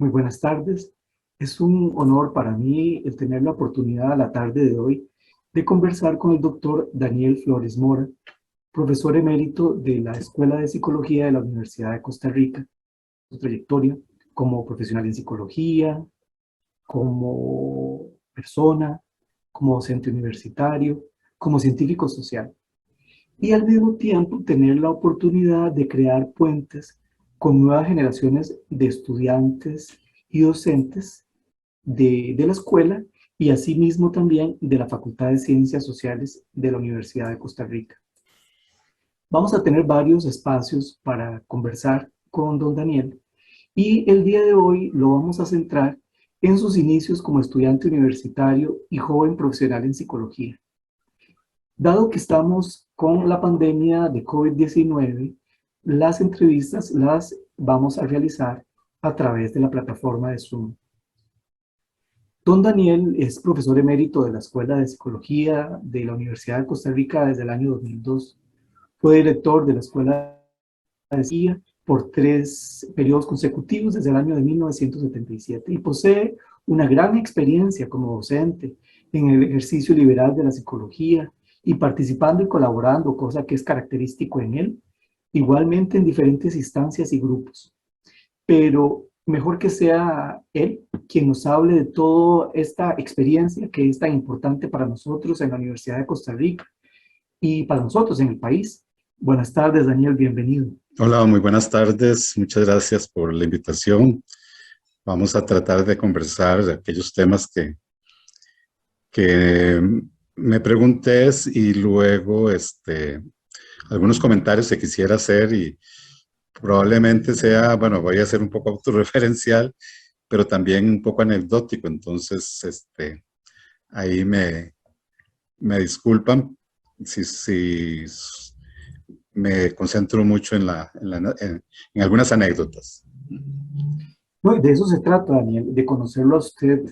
Muy buenas tardes. Es un honor para mí el tener la oportunidad a la tarde de hoy de conversar con el doctor Daniel Flores Mora, profesor emérito de la Escuela de Psicología de la Universidad de Costa Rica. Su trayectoria como profesional en psicología, como persona, como docente universitario, como científico social. Y al mismo tiempo tener la oportunidad de crear puentes con nuevas generaciones de estudiantes y docentes de la escuela y asimismo también de la Facultad de Ciencias Sociales de la Universidad de Costa Rica. Vamos a tener varios espacios para conversar con don Daniel y el día de hoy lo vamos a centrar en sus inicios como estudiante universitario y joven profesional en psicología. Dado que estamos con la pandemia de COVID-19, las entrevistas las vamos a realizar a través de la plataforma de Zoom. Don Daniel es profesor emérito de la Escuela de Psicología de la Universidad de Costa Rica desde el año 2002. Fue director de la Escuela de Psicología por 3 periodos consecutivos desde el año de 1977 y posee una gran experiencia como docente en el ejercicio liberal de la psicología y participando y colaborando, cosa que es característico en él, igualmente en diferentes instancias y grupos. Pero mejor que sea él quien nos hable de toda esta experiencia que es tan importante para nosotros en la Universidad de Costa Rica y para nosotros en el país. Buenas tardes, Daniel, bienvenido. Hola, muy buenas tardes. Muchas gracias por la invitación. Vamos a tratar de conversar de aquellos temas que me preguntes y luego algunos comentarios que quisiera hacer y probablemente sea, bueno, voy a ser un poco autorreferencial, pero también un poco anecdótico. Entonces, ahí me disculpan si me concentro mucho en algunas anécdotas. No, de eso se trata, Daniel, de conocerlo a usted,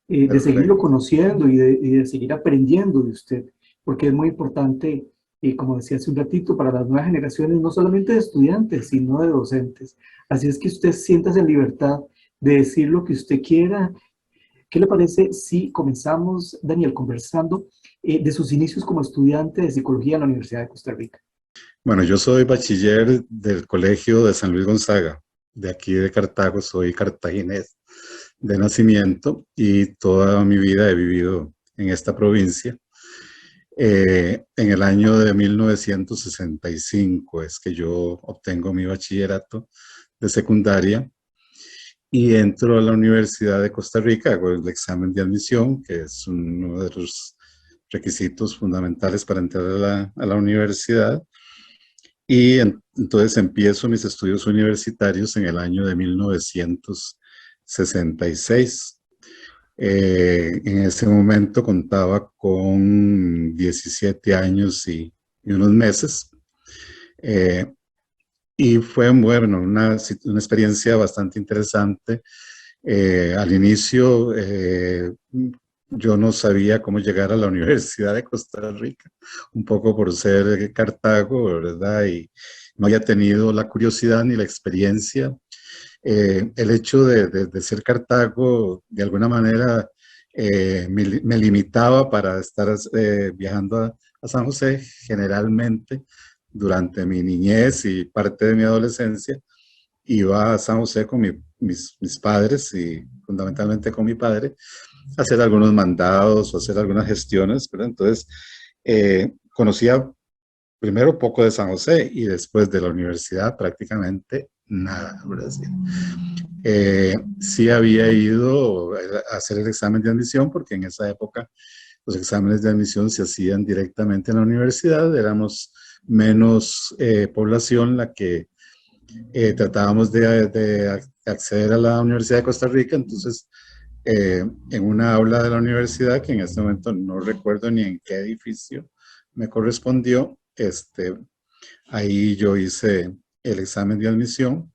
de seguirlo Perfecto. conociendo y de seguir aprendiendo de usted, porque es muy importante, como decía hace un ratito, para las nuevas generaciones, no solamente de estudiantes, sino de docentes. Así es que usted siéntase en libertad de decir lo que usted quiera. ¿Qué le parece si comenzamos, Daniel, conversando de sus inicios como estudiante de psicología en la Universidad de Costa Rica? Bueno, yo soy bachiller del Colegio de San Luis Gonzaga, de aquí de Cartago, soy cartaginés de nacimiento y toda mi vida he vivido en esta provincia. En el año de 1965 es que yo obtengo mi bachillerato de secundaria y entro a la Universidad de Costa Rica, hago el examen de admisión, que es uno de los requisitos fundamentales para entrar a la universidad. Y entonces empiezo mis estudios universitarios en el año de 1966. En ese momento contaba con 17 años y unos meses. Eh, y fue, bueno, una experiencia bastante interesante. Al inicio, yo no sabía cómo llegar a la Universidad de Costa Rica, un poco por ser Cartago, ¿verdad? Y no había tenido la curiosidad ni la experiencia. El hecho de ser Cartago, de alguna manera, me limitaba para estar viajando a San José generalmente durante mi niñez y parte de mi adolescencia. Iba a San José con mis padres y fundamentalmente con mi padre a hacer algunos mandados o hacer algunas gestiones, ¿verdad? Entonces, conocía primero poco de San José y después de la universidad prácticamente nada, ¿verdad? Sí había ido a hacer el examen de admisión porque en esa época los exámenes de admisión se hacían directamente en la universidad, éramos menos población la que tratábamos de acceder a la Universidad de Costa Rica, entonces en una aula de la universidad, que en este momento no recuerdo ni en qué edificio me correspondió, ahí yo hice el examen de admisión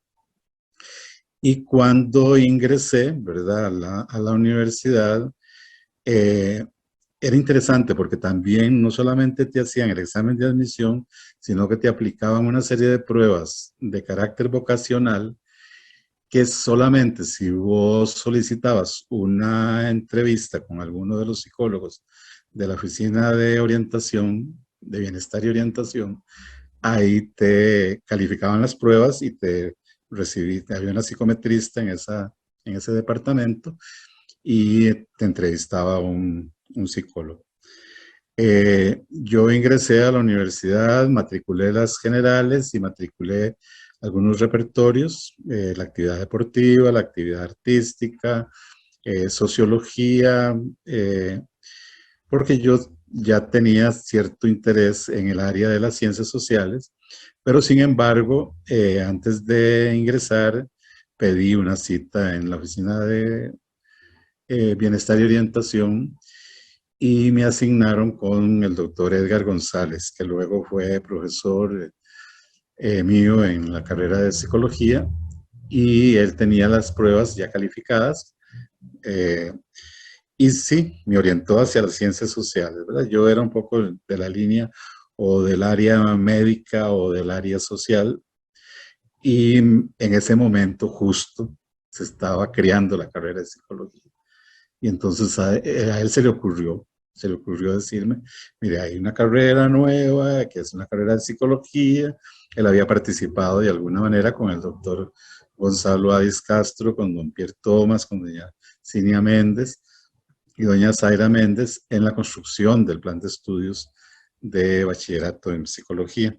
y cuando ingresé, ¿verdad?, a la universidad, eh, era interesante porque también no solamente te hacían el examen de admisión, sino que te aplicaban una serie de pruebas de carácter vocacional que solamente si vos solicitabas una entrevista con alguno de los psicólogos de la Oficina de Orientación, de Bienestar y Orientación, ahí te calificaban las pruebas y te recibí, había una psicometrista en ese departamento y te entrevistaba un psicólogo. Yo ingresé a la universidad, matriculé las generales y matriculé algunos repertorios, la actividad deportiva, la actividad artística, sociología, porque yo ya tenía cierto interés en el área de las ciencias sociales, pero sin embargo, antes de ingresar, pedí una cita en la oficina de Bienestar y Orientación y me asignaron con el doctor Edgar González, que luego fue profesor mío en la carrera de psicología, y él tenía las pruebas ya calificadas. Y sí, me orientó hacia las ciencias sociales, ¿verdad? Yo era un poco de la línea o del área médica o del área social, y en ese momento justo se estaba creando la carrera de psicología. Y entonces a él se le ocurrió decirme, mire, hay una carrera nueva, que es una carrera de psicología. Él había participado de alguna manera con el doctor Gonzalo Adis Castro, con don Pierre Thomas, con doña Cinia Méndez y doña Zaira Méndez en la construcción del plan de estudios de bachillerato en psicología,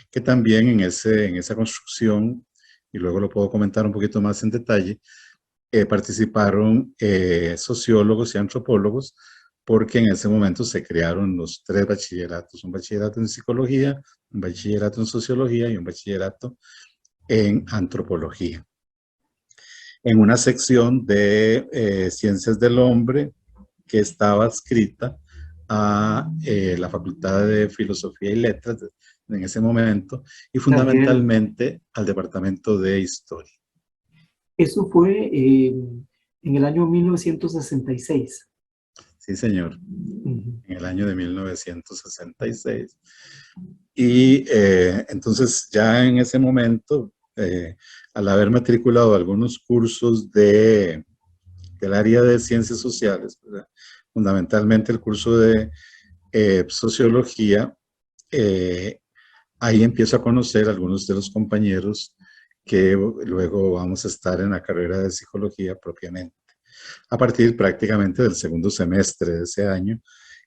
que también en esa construcción, y luego lo puedo comentar un poquito más en detalle, participaron sociólogos y antropólogos, porque en ese momento se crearon los 3 bachilleratos, un bachillerato en psicología, un bachillerato en sociología y un bachillerato en antropología. En una sección de ciencias del hombre que estaba adscrita a la Facultad de Filosofía y Letras en ese momento, y Daniel, fundamentalmente al Departamento de Historia. eso fue en el año 1966. Sí, señor, Ujú. en el año de 1966. Y entonces ya en ese momento, al haber matriculado algunos cursos del área de ciencias sociales, ¿verdad? Fundamentalmente el curso de sociología, eh, ahí empiezo a conocer a algunos de los compañeros que luego vamos a estar en la carrera de psicología propiamente, a partir prácticamente del segundo semestre de ese año,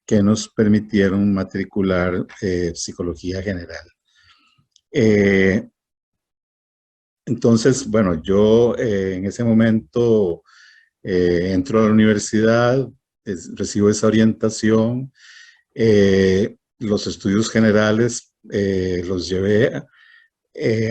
que nos permitieron matricular psicología general. Eh, entonces, bueno, yo en ese momento entro a la universidad, recibo esa orientación, los estudios generales los llevé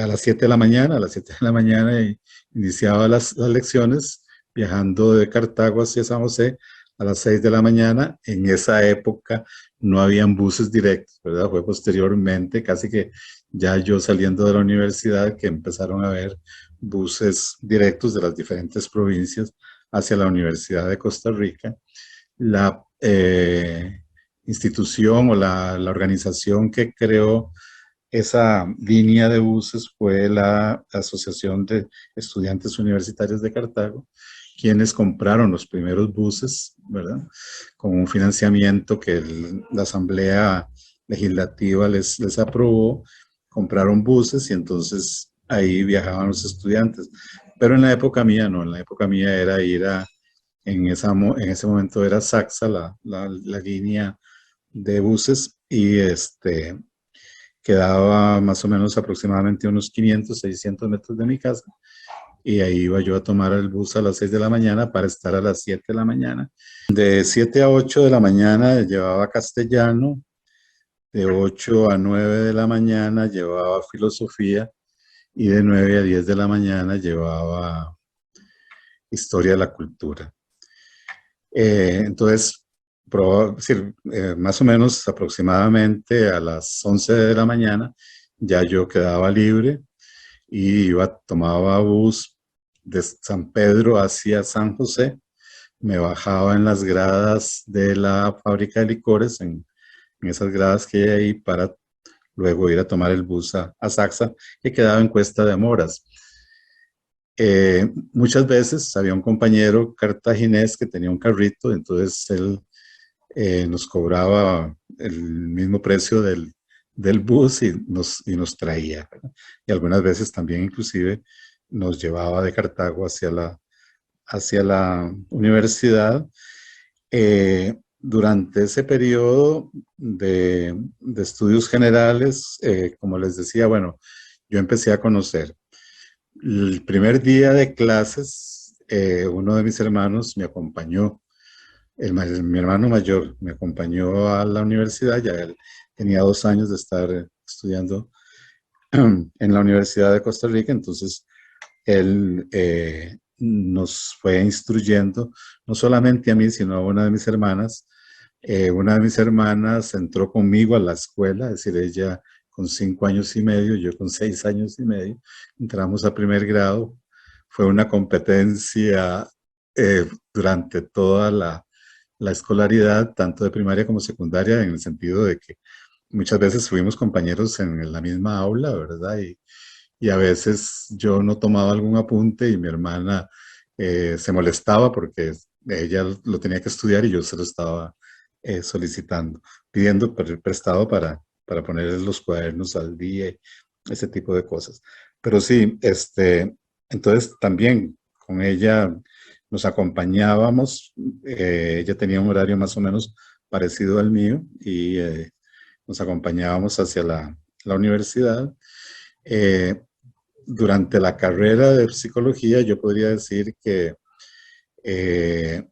a las 7 de la mañana, a las 7 de la mañana iniciaba las lecciones, viajando de Cartago hacia San José a las 6 de la mañana. En esa época no habían buses directos, ¿verdad? Fue posteriormente, casi que ya yo saliendo de la universidad, que empezaron a haber buses directos de las diferentes provincias hacia la Universidad de Costa Rica. La institución o la organización que creó esa línea de buses fue la Asociación de Estudiantes Universitarios de Cartago, quienes compraron los primeros buses, ¿verdad? Con un financiamiento que la Asamblea Legislativa les aprobó, compraron buses y entonces ahí viajaban los estudiantes. Pero en la época mía no, en la época mía era ir en ese momento era Saxa, la línea de buses, y quedaba más o menos aproximadamente unos 500, 600 metros de mi casa, y ahí iba yo a tomar el bus a las 6 de la mañana para estar a las 7 de la mañana. De 7 a 8 de la mañana llevaba castellano, de 8 a 9 de la mañana llevaba filosofía, y de 9 a 10 de la mañana llevaba historia de la cultura. Entonces, más o menos aproximadamente a las 11 de la mañana ya yo quedaba libre y tomaba bus de San Pedro hacia San José. Me bajaba en las gradas de la fábrica de licores, en esas gradas que hay ahí, para luego ir a tomar el bus a Saxa, que quedaba en Cuesta de Moras. Muchas veces había un compañero cartaginés que tenía un carrito, entonces él nos cobraba el mismo precio del bus y nos traía, ¿verdad? Y algunas veces también inclusive nos llevaba de Cartago hacia la universidad. Durante ese periodo de estudios generales, como les decía, bueno, yo empecé a conocer. El primer día de clases, uno de mis hermanos me acompañó, mi hermano mayor me acompañó a la universidad, ya él tenía 2 años de estar estudiando en la Universidad de Costa Rica, entonces él nos fue instruyendo, no solamente a mí, sino a una de mis hermanas. Una de mis hermanas entró conmigo a la escuela, es decir, ella con 5 años y medio, yo con 6 años y medio, entramos a primer grado. Fue una competencia durante toda la escolaridad, tanto de primaria como secundaria, en el sentido de que muchas veces fuimos compañeros en la misma aula, ¿verdad? Y a veces yo no tomaba algún apunte y mi hermana se molestaba porque ella lo tenía que estudiar y yo se lo estaba solicitando, pidiendo prestado para poner los cuadernos al día, y ese tipo de cosas. Pero sí, entonces también con ella nos acompañábamos, ella tenía un horario más o menos parecido al mío y nos acompañábamos hacia la universidad. Eh, Durante la carrera de psicología, yo podría decir que eh,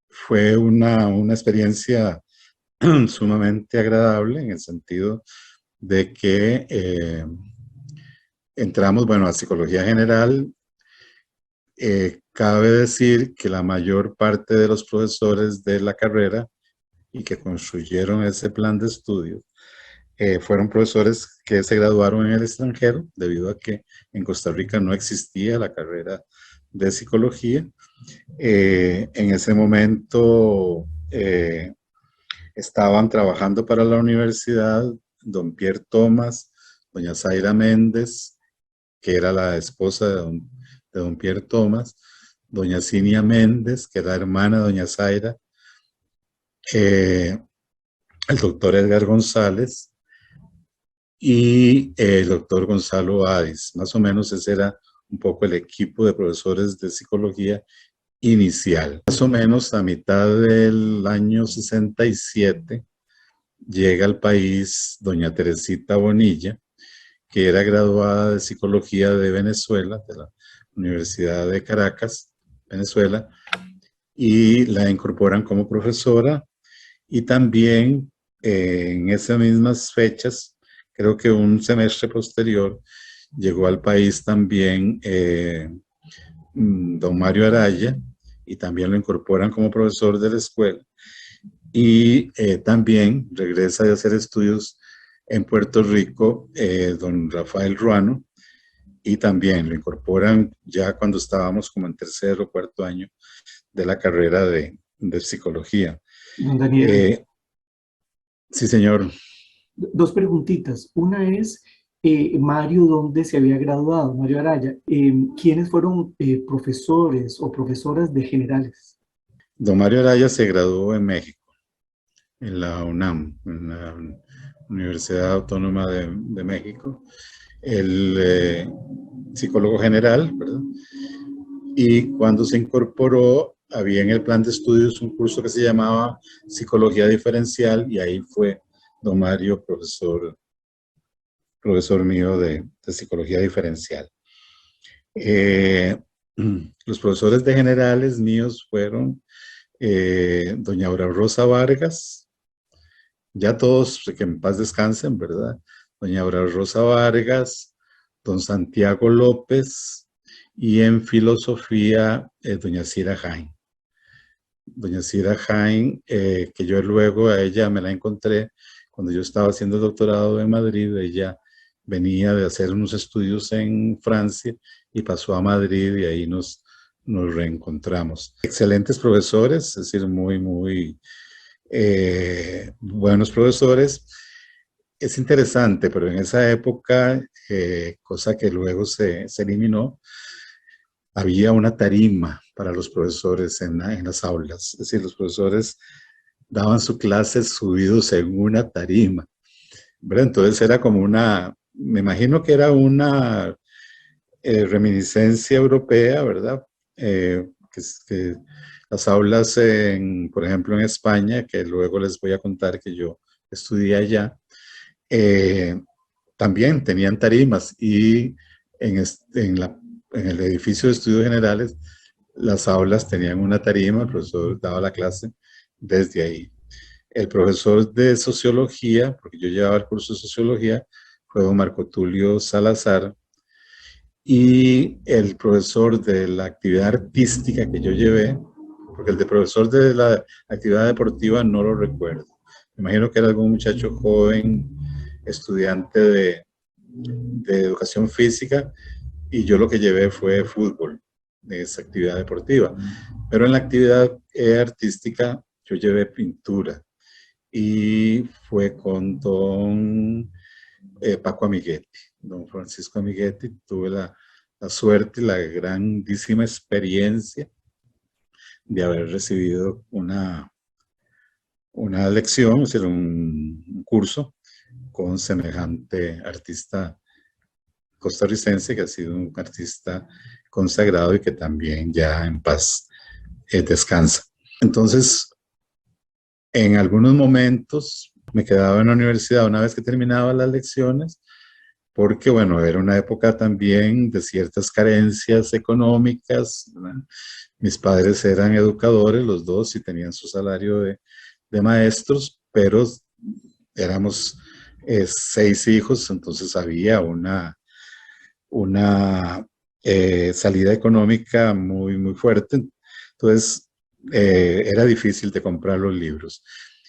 fue una experiencia sumamente agradable en el sentido de que entramos, bueno, a psicología general. Cabe decir que la mayor parte de los profesores de la carrera y que construyeron ese plan de estudios fueron profesores que se graduaron en el extranjero, debido a que en Costa Rica no existía la carrera de psicología. En ese momento estaban trabajando para la universidad don Pierre Thomas, doña Zaira Méndez, que era la esposa de don Pierre Thomas, doña Cinia Méndez, que era hermana de doña Zaira, el doctor Edgar González, y el doctor Gonzalo Adis. Más o menos ese era un poco el equipo de profesores de psicología inicial. Más o menos a mitad del año 67 llega al país doña Teresita Bonilla, que era graduada de psicología de Venezuela, de la Universidad de Caracas, Venezuela, y la incorporan como profesora. Y también en esas mismas fechas, creo que un semestre posterior, llegó al país también don Mario Araya, y también lo incorporan como profesor de la escuela. Y también regresa a hacer estudios en Puerto Rico don Rafael Ruano, y también lo incorporan ya cuando estábamos como en tercer o cuarto año de la carrera de psicología. Don Daniel, Sí, señor. dos preguntitas. Una es, Mario, ¿dónde se había graduado? Mario Araya. ¿Quiénes fueron profesores o profesoras de generales? Don Mario Araya se graduó en México, en la UNAM, en la Universidad Autónoma de México. El psicólogo general, ¿verdad? Y cuando se incorporó, había en el plan de estudios un curso que se llamaba Psicología Diferencial, y ahí fue don Mario profesor mío de Psicología Diferencial. Los profesores de generales míos fueron doña Aura Rosa Vargas, ya todos que en paz descansen, ¿verdad? Doña Aura Rosa Vargas, don Santiago López, y en filosofía, doña Cira Jain. Doña Cira Jain, que yo luego a ella me la encontré cuando yo estaba haciendo el doctorado en Madrid. Ella venía de hacer unos estudios en Francia y pasó a Madrid, y ahí nos reencontramos. Excelentes profesores, es decir, muy buenos profesores. Es interesante, pero en esa época, cosa que luego se eliminó, había una tarima para los profesores en las aulas. Es decir, los profesores daban su clase subidos en una tarima, ¿verdad? Entonces era como una, me imagino que era una reminiscencia europea, ¿verdad? Que las aulas, por ejemplo, en España, que luego les voy a contar que yo estudié allá, eh, también tenían tarimas y en el edificio de estudios generales las aulas tenían una tarima, el profesor daba la clase desde ahí. El profesor de sociología, porque yo llevaba el curso de sociología, fue don Marco Tulio Salazar, y el profesor de la actividad artística que yo llevé, porque el de profesor de la actividad deportiva no lo recuerdo. Me imagino que era algún muchacho joven, estudiante de educación física, y yo lo que llevé fue fútbol, de esa actividad deportiva. Pero en la actividad artística yo llevé pintura y fue con don Paco Amiguetti, don Francisco Amiguetti. Tuve la suerte y la grandísima experiencia de haber recibido una lección, es decir, un curso con semejante artista costarricense que ha sido un artista consagrado y que también ya en paz descansa. Entonces, en algunos momentos me quedaba en la universidad una vez que terminaba las lecciones, porque bueno, era una época también de ciertas carencias económicas, ¿verdad? Mis padres eran educadores, los dos, y tenían su salario de maestros, pero éramos 6 hijos, entonces había una salida económica muy, muy fuerte. Entonces, era difícil de comprar los libros.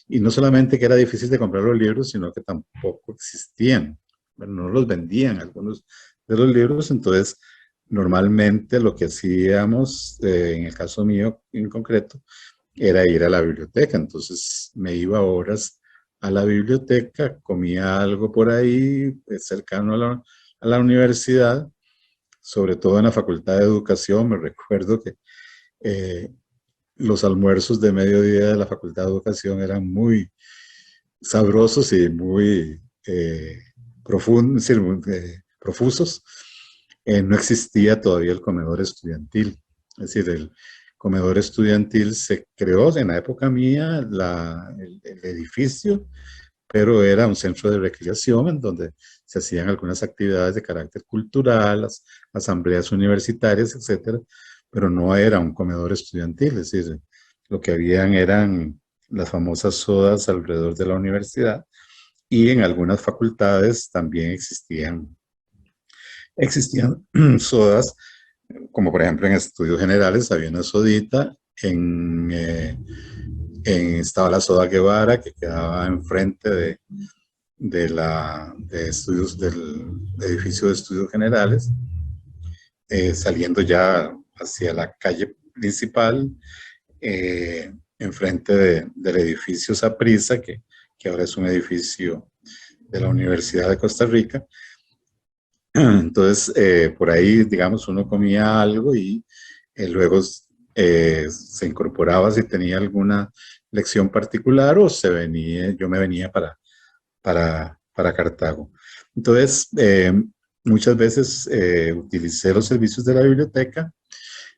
Y no solamente que era difícil de comprar los libros, sino que tampoco existían. Bueno, no los vendían algunos de los libros. Entonces, normalmente lo que hacíamos, en el caso mío en concreto, era ir a la biblioteca. Entonces, me iba horas a la biblioteca, comía algo por ahí, cercano a la universidad, sobre todo en la Facultad de Educación. Me recuerdo que eh, los almuerzos de mediodía de la Facultad de Educación eran muy sabrosos y muy profundos, es decir, muy, profusos. No existía todavía el comedor estudiantil. Es decir, el comedor estudiantil se creó en la época mía, el edificio, pero era un centro de recreación en donde se hacían algunas actividades de carácter cultural, las asambleas universitarias, etcétera, pero no era un comedor estudiantil. Es decir, lo que habían eran las famosas sodas alrededor de la universidad, y en algunas facultades también existían sodas, como por ejemplo en estudios generales había una sodita, estaba la soda Guevara, que quedaba enfrente del edificio de estudios generales, saliendo ya hacia la calle principal, enfrente del edificio Saprissa, que ahora es un edificio de la Universidad de Costa Rica. Entonces, por ahí, digamos, uno comía algo y luego se incorporaba si tenía alguna lección particular, o yo me venía para Cartago. Entonces, muchas veces utilicé los servicios de la biblioteca.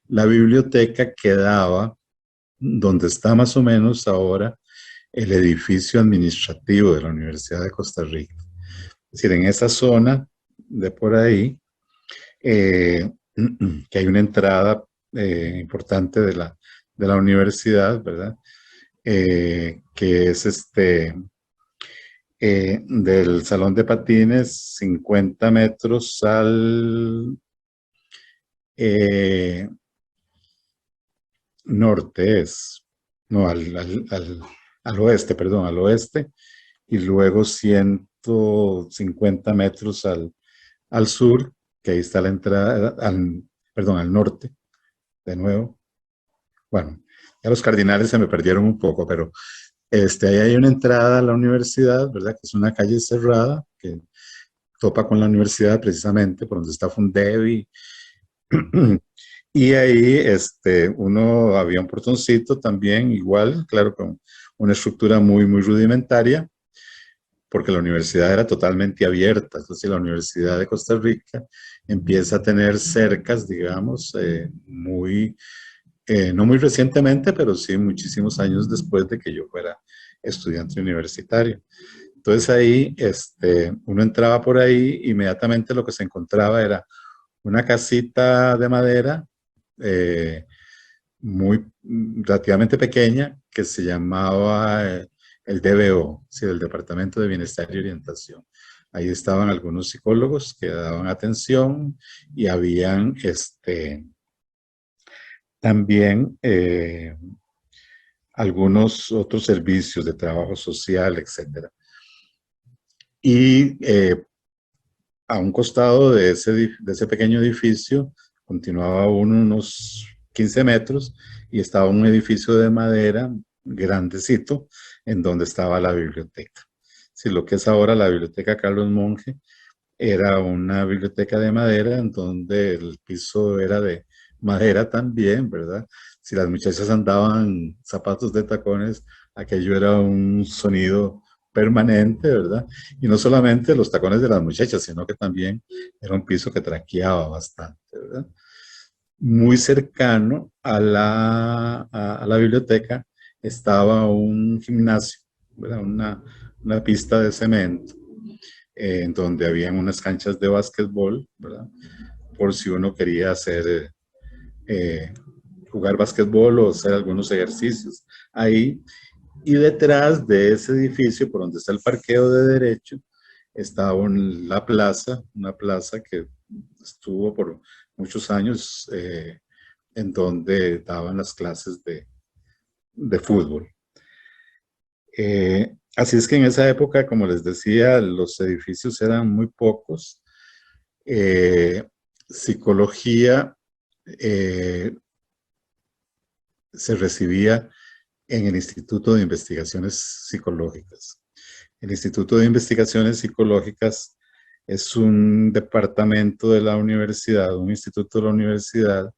La biblioteca quedaba donde está más o menos ahora el edificio administrativo de la Universidad de Costa Rica. Es decir, en esa zona de por ahí, que hay una entrada importante de la universidad, ¿verdad? Que es del salón de patines, 50 metros al norte, no, al oeste, perdón, al oeste, y luego 150 metros al sur, que ahí está la entrada, perdón, al norte, de nuevo. Bueno, ya los cardinales se me perdieron un poco, pero ahí hay una entrada a la universidad, ¿verdad? Que es una calle cerrada, que topa con la universidad precisamente, por donde está Fundevi, Y ahí uno había un portoncito también, igual, claro, con una estructura muy, muy rudimentaria, porque la universidad era totalmente abierta. Entonces, la Universidad de Costa Rica empieza a tener cercas, digamos, no muy recientemente, pero sí muchísimos años después de que yo fuera estudiante universitario. Entonces ahí, uno entraba por ahí, inmediatamente lo que se encontraba era una casita de madera, eh, relativamente pequeña, que se llamaba el DBO, sí, el Departamento de Bienestar y Orientación. Ahí estaban algunos psicólogos que daban atención y habían también algunos otros servicios de trabajo social, etcétera. Y a un costado de ese pequeño edificio continuaba uno unos 15 metros y estaba un edificio de madera grandecito en donde estaba la biblioteca. Si lo que es ahora la Biblioteca Carlos Monge era una biblioteca de madera en donde el piso era de madera también, ¿verdad? Si las muchachas andaban zapatos de tacones, aquello era un sonido permanente, ¿verdad? Y no solamente los tacones de las muchachas, sino que también era un piso que traqueaba bastante, ¿verdad? Muy cercano a la biblioteca estaba un gimnasio, ¿verdad? Una pista de cemento en donde habían unas canchas de básquetbol, ¿verdad? Por si uno quería eh, jugar básquetbol o hacer algunos ejercicios ahí. Y detrás de ese edificio, por donde está el parqueo de derecho, estaba la plaza, una plaza que estuvo por muchos años en donde daban las clases de fútbol. Así es que en esa época, como les decía, los edificios eran muy pocos. Eh, Psicología eh, se recibía en el Instituto de Investigaciones Psicológicas. El Instituto de Investigaciones Psicológicas es un departamento de la universidad, un instituto de la universidad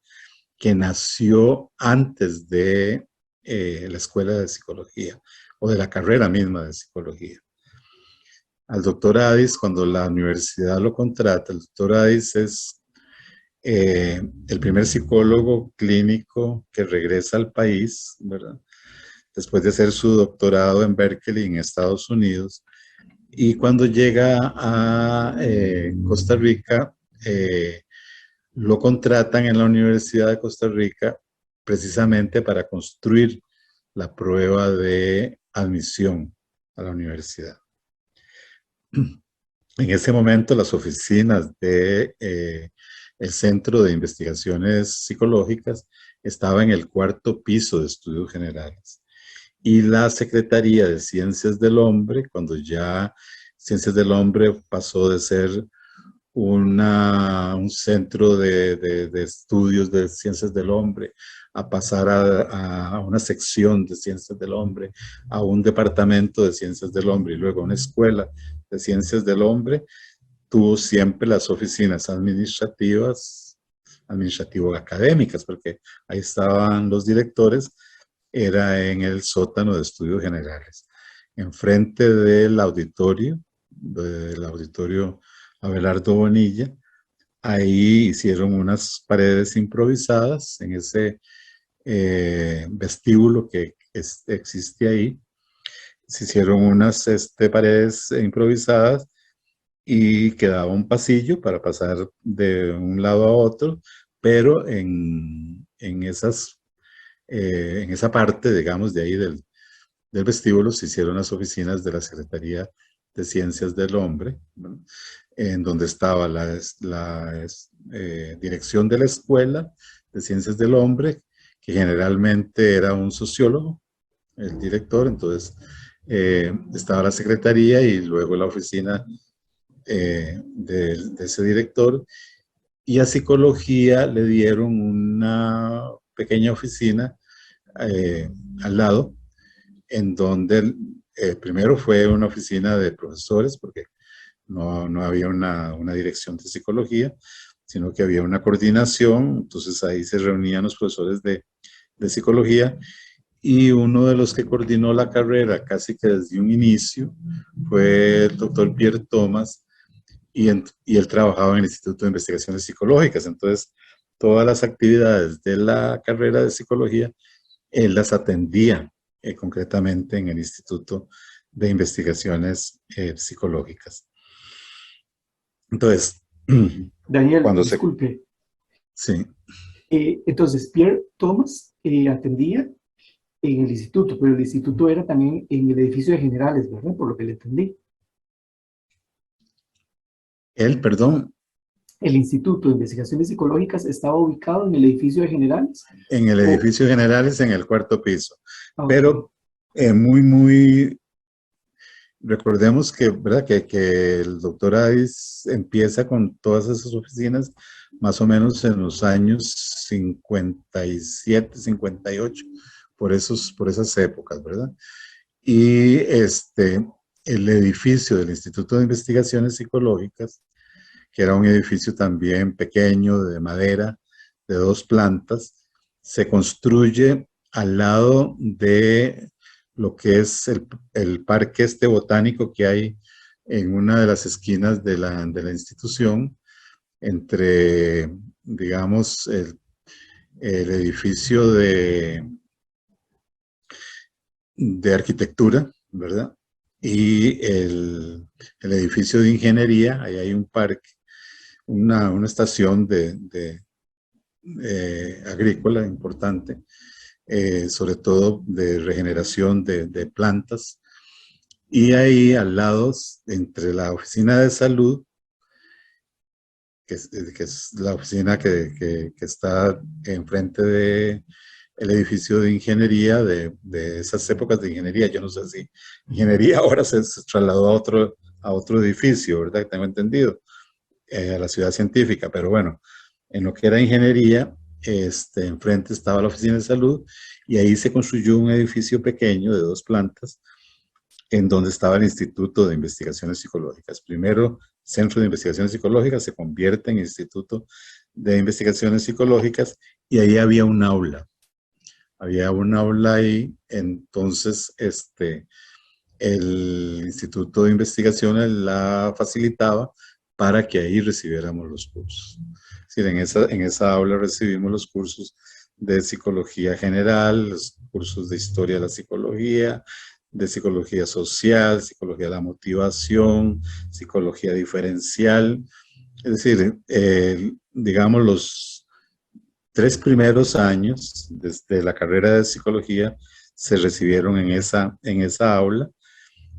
que nació antes de la escuela de psicología o de la carrera misma de psicología. Al doctor Addis, cuando la universidad lo contrata, el doctor Addis es el primer psicólogo clínico que regresa al país, ¿verdad? Después de hacer su doctorado en Berkeley, en Estados Unidos. Y cuando llega a Costa Rica, lo contratan en la Universidad de Costa Rica precisamente para construir la prueba de admisión a la universidad. En ese momento, las oficinas de el Centro de Investigaciones Psicológicas estaba en el cuarto piso de Estudios Generales. Y la Secretaría de Ciencias del Hombre, cuando ya Ciencias del Hombre pasó de ser un centro de estudios de ciencias del hombre, a pasar a una sección de ciencias del hombre, a un departamento de ciencias del hombre y luego a una escuela de ciencias del hombre, tuvo siempre las oficinas administrativas, administrativo-académicas, porque ahí estaban los directores, era en el sótano de estudios generales, enfrente del auditorio Abelardo Bonilla. Ahí hicieron unas paredes improvisadas en ese vestíbulo que existe ahí. Se hicieron unas paredes improvisadas y quedaba un pasillo para pasar de un lado a otro, pero en esa parte, digamos, de ahí del vestíbulo se hicieron las oficinas de la Secretaría de Ciencias del Hombre, ¿no? En donde estaba la dirección de la Escuela de Ciencias del Hombre, que generalmente era un sociólogo, el director. Entonces estaba la secretaría y luego la oficina de ese director, y a psicología le dieron una pequeña oficina eh, al lado, en donde primero fue una oficina de profesores, porque no había una dirección de psicología. sino que había una coordinación, entonces ahí se reunían los profesores de psicología, y uno de los que coordinó la carrera casi que desde un inicio fue el doctor Pierre Thomas, y él trabajaba en el Instituto de Investigaciones Psicológicas. Entonces, todas las actividades de la carrera de psicología, él las atendía concretamente en el Instituto de Investigaciones Psicológicas. Entonces, Daniel, cuando se... disculpe. Sí. Entonces, Pierre Thomas atendía en el instituto, pero el instituto era también en el edificio de generales, ¿verdad? Por lo que le entendí. Él, perdón. El Instituto de Investigaciones Psicológicas estaba ubicado en el edificio de generales. En el edificio de generales, en el cuarto piso. Okay. Pero muy... Recordemos que, ¿verdad? Que el doctor Addis empieza con todas esas oficinas más o menos en los años 57, 58, por esas épocas, ¿verdad? Y el edificio del Instituto de Investigaciones Psicológicas, que era un edificio también pequeño, de madera, de 2 plantas, se construye al lado de lo que es el parque botánico que hay en una de las esquinas de la institución, entre, digamos, el edificio de arquitectura, ¿verdad? Y el edificio de ingeniería. Ahí hay un parque, una estación agrícola importante, sobre todo de regeneración de plantas. Y ahí al lado, entre la oficina de salud, que es la oficina que está enfrente de el edificio de ingeniería, de esas épocas de ingeniería. Yo no sé si ingeniería ahora se trasladó a otro edificio, ¿verdad? Tengo entendido, a la ciudad científica, pero bueno, en lo que era ingeniería, enfrente estaba la oficina de salud, y ahí se construyó un edificio pequeño de 2 plantas, en donde estaba el Instituto de Investigaciones Psicológicas. Primero, Centro de Investigaciones Psicológicas, se convierte en Instituto de Investigaciones Psicológicas, y ahí había un aula. Había un aula ahí. Entonces el Instituto de Investigaciones la facilitaba para que ahí recibiéramos los cursos. Es decir, en esa aula recibimos los cursos de psicología general, los cursos de historia de la psicología, de psicología social, psicología de la motivación, psicología diferencial. Es decir, digamos, los 3 primeros años desde la carrera de psicología se recibieron en esa aula.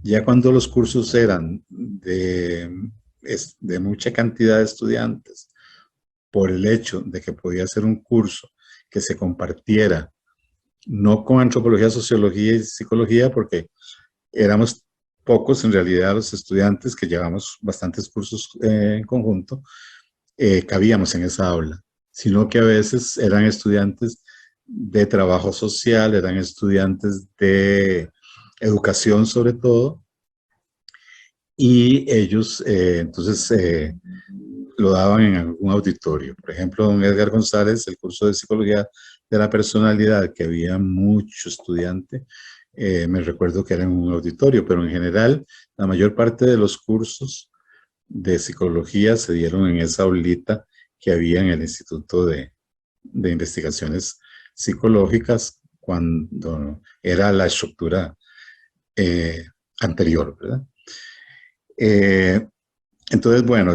Ya cuando los cursos eran de mucha cantidad de estudiantes, por el hecho de que podía ser un curso que se compartiera, no con antropología, sociología y psicología, porque éramos pocos en realidad los estudiantes que llevamos bastantes cursos en conjunto, cabíamos en esa aula, sino que a veces eran estudiantes de trabajo social, eran estudiantes de educación sobre todo, y ellos entonces lo daban en algún auditorio. Por ejemplo, don Edgar González, el curso de psicología de la personalidad, que había mucho estudiante, me recuerdo que era en un auditorio, pero en general la mayor parte de los cursos de psicología se dieron en esa aulita que había en el Instituto de Investigaciones Psicológicas, cuando era la estructura anterior, ¿verdad? Entonces, bueno,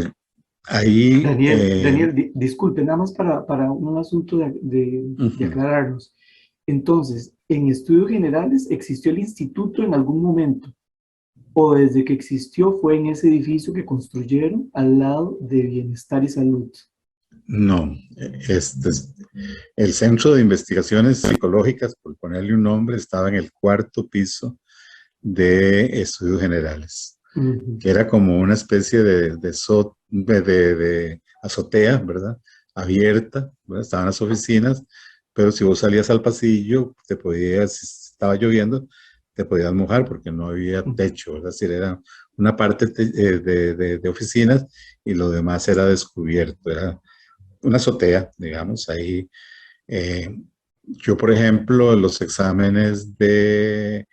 ahí... Daniel, disculpe, nada más para un asunto de aclararnos. Entonces, ¿en estudios generales existió el instituto en algún momento? ¿O desde que existió fue en ese edificio que construyeron al lado de Bienestar y Salud? No, el Centro de Investigaciones Psicológicas, por ponerle un nombre, estaba en el 4º piso de Estudios Generales, que era como una especie de azotea, ¿verdad? Abierta, ¿verdad? Estaban las oficinas, pero si vos salías al pasillo, si estaba lloviendo, te podías mojar porque no había techo, ¿verdad? Es decir, era una parte de oficinas y lo demás era descubierto, era una azotea, digamos, ahí. eh, yo, por ejemplo, los exámenes de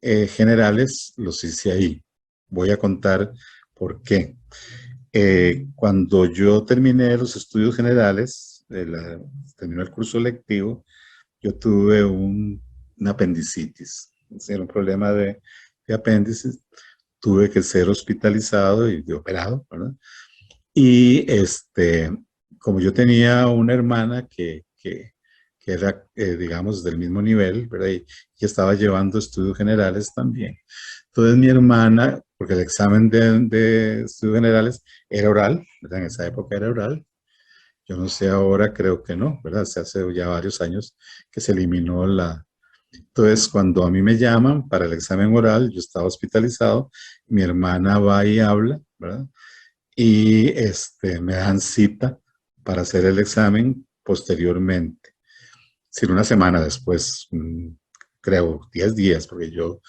generales los hice ahí. Voy a contar por qué. Cuando yo terminé los estudios generales, terminé el curso lectivo, yo tuve una apendicitis, era un problema de apéndice, tuve que ser hospitalizado y operado, ¿verdad? Y como yo tenía una hermana que era, digamos, del mismo nivel, ¿verdad? Y estaba llevando estudios generales también. Entonces mi hermana, porque el examen de estudios generales era oral, ¿verdad? En esa época era oral. Yo no sé ahora, creo que no, ¿verdad? Se hace ya varios años que se eliminó la... Entonces, cuando a mí me llaman para el examen oral, yo estaba hospitalizado, mi hermana va y habla, ¿verdad? Y me dan cita para hacer el examen posteriormente. Es decir, una semana después, creo, 10 días, porque yo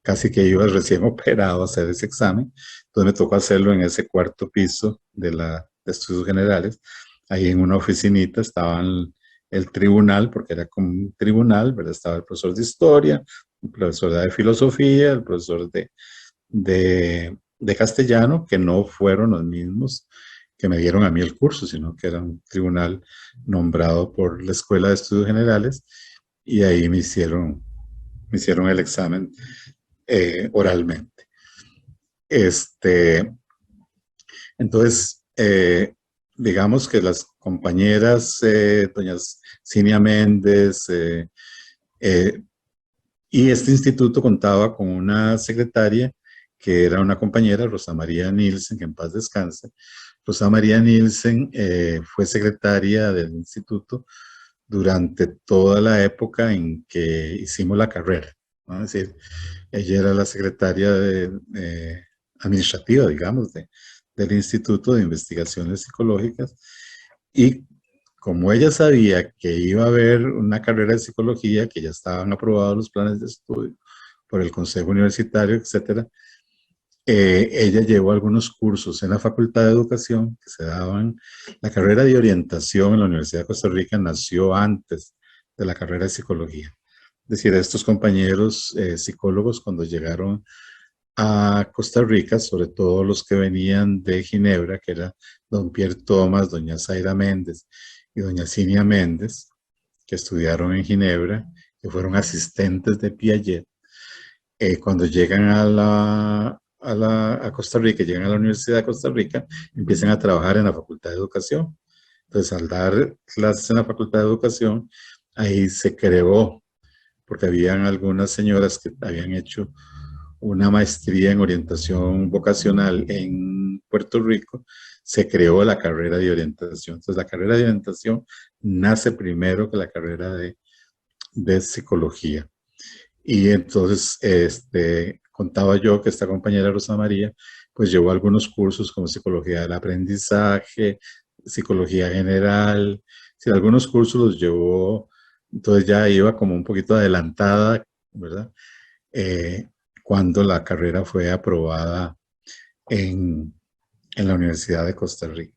casi que iba recién operado a hacer ese examen. Entonces me tocó hacerlo en ese cuarto piso de estudios generales. Ahí en una oficinita estaba el tribunal, porque era como un tribunal, ¿verdad? Estaba el profesor de historia, el profesor de filosofía, el profesor de castellano, que no fueron los mismos que me dieron a mí el curso, sino que era un tribunal nombrado por la Escuela de Estudios Generales, y ahí me hicieron el examen oralmente. Entonces, digamos que las compañeras, doña Cinia Méndez, y este instituto contaba con una secretaria que era una compañera, Rosa María Nielsen, que en paz descanse. Rosa María Nielsen fue secretaria del instituto durante toda la época en que hicimos la carrera, ¿no? Es decir, ella era la secretaria administrativa, digamos, del Instituto de Investigaciones Psicológicas, y como ella sabía que iba a haber una carrera de psicología, que ya estaban aprobados los planes de estudio por el Consejo Universitario, etcétera, ella llevó algunos cursos en la Facultad de Educación que se daban. La carrera de orientación en la Universidad de Costa Rica nació antes de la carrera de psicología. Es decir, estos compañeros psicólogos, cuando llegaron a Costa Rica, sobre todo los que venían de Ginebra, que era don Pierre Thomas, doña Zaira Méndez y doña Cinia Méndez, que estudiaron en Ginebra, que fueron asistentes de Piaget, cuando llegan a Costa Rica, llegan a la Universidad de Costa Rica, empiezan a trabajar en la Facultad de Educación. Entonces, al dar clases en la Facultad de Educación, ahí se creó, porque habían algunas señoras que habían hecho una maestría en orientación vocacional en Puerto Rico, se creó la carrera de orientación. Entonces, la carrera de orientación nace primero que la carrera de psicología. Y entonces, contaba yo que esta compañera Rosa María, pues llevó algunos cursos como psicología del aprendizaje, psicología general, sí, algunos cursos los llevó, entonces ya iba como un poquito adelantada, ¿verdad? Eh, cuando la carrera fue aprobada en la Universidad de Costa Rica.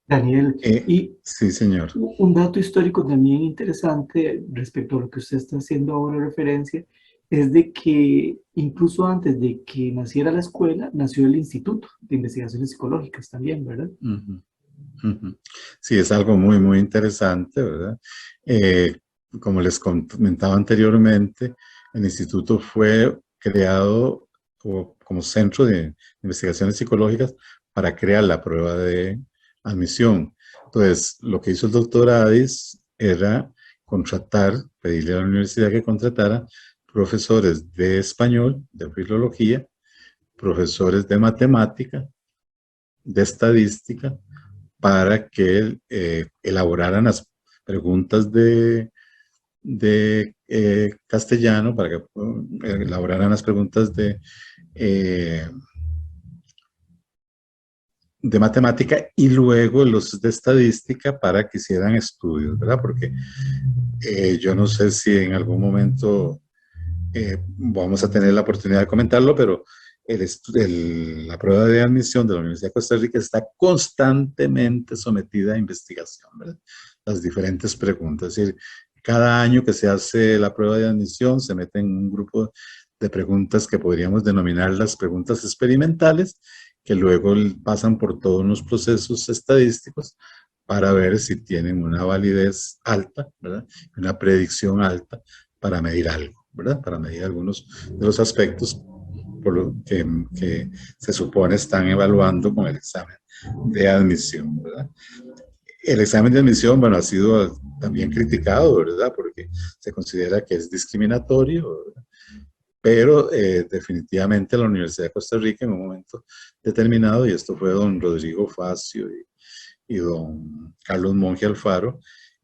Daniel, y Sí, señor. un dato histórico también interesante respecto a lo que usted está haciendo ahora referencia es de que incluso antes de que naciera la escuela, nació el Instituto de Investigaciones Psicológicas también, ¿verdad? Uh-huh. Uh-huh. Sí, es algo muy, muy interesante, ¿verdad? Como les comentaba anteriormente, el instituto fue creado como centro de investigaciones psicológicas para crear la prueba de admisión. Entonces, lo que hizo el doctor Adis era pedirle a la universidad que contratara profesores de español, de filología, profesores de matemática, de estadística, para que elaboraran las preguntas de castellano, para que elaboraran las preguntas de matemática, y luego los de estadística para que hicieran estudios, ¿verdad? Porque yo no sé si en algún momento vamos a tener la oportunidad de comentarlo, pero la prueba de admisión de la Universidad de Costa Rica está constantemente sometida a investigación, ¿verdad? Las diferentes preguntas. Es decir, cada año que se hace la prueba de admisión se mete en un grupo de preguntas que podríamos denominar las preguntas experimentales, que luego pasan por todos los procesos estadísticos para ver si tienen una validez alta, ¿verdad? Una predicción alta para medir algo, ¿verdad? Para medir algunos de los aspectos por lo que se supone están evaluando con el examen de admisión, ¿verdad? El examen de admisión, bueno, ha sido también criticado, ¿verdad? Porque se considera que es discriminatorio, ¿verdad? Pero definitivamente la Universidad de Costa Rica en un momento determinado, y esto fue don Rodrigo Facio y don Carlos Monge Alfaro,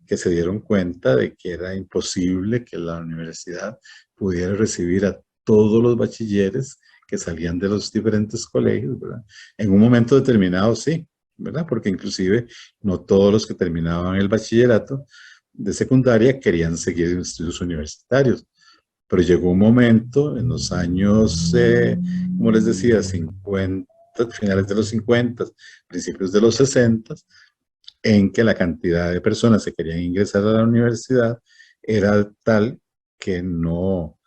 que se dieron cuenta de que era imposible que la universidad pudiera recibir a todos los bachilleres que salían de los diferentes colegios, ¿verdad? En un momento determinado sí, ¿verdad? Porque inclusive no todos los que terminaban el bachillerato de secundaria querían seguir en estudios universitarios. Pero llegó un momento en los años, como les decía, 50, finales de los 50, principios de los 60, en que la cantidad de personas que querían ingresar a la universidad era tal que no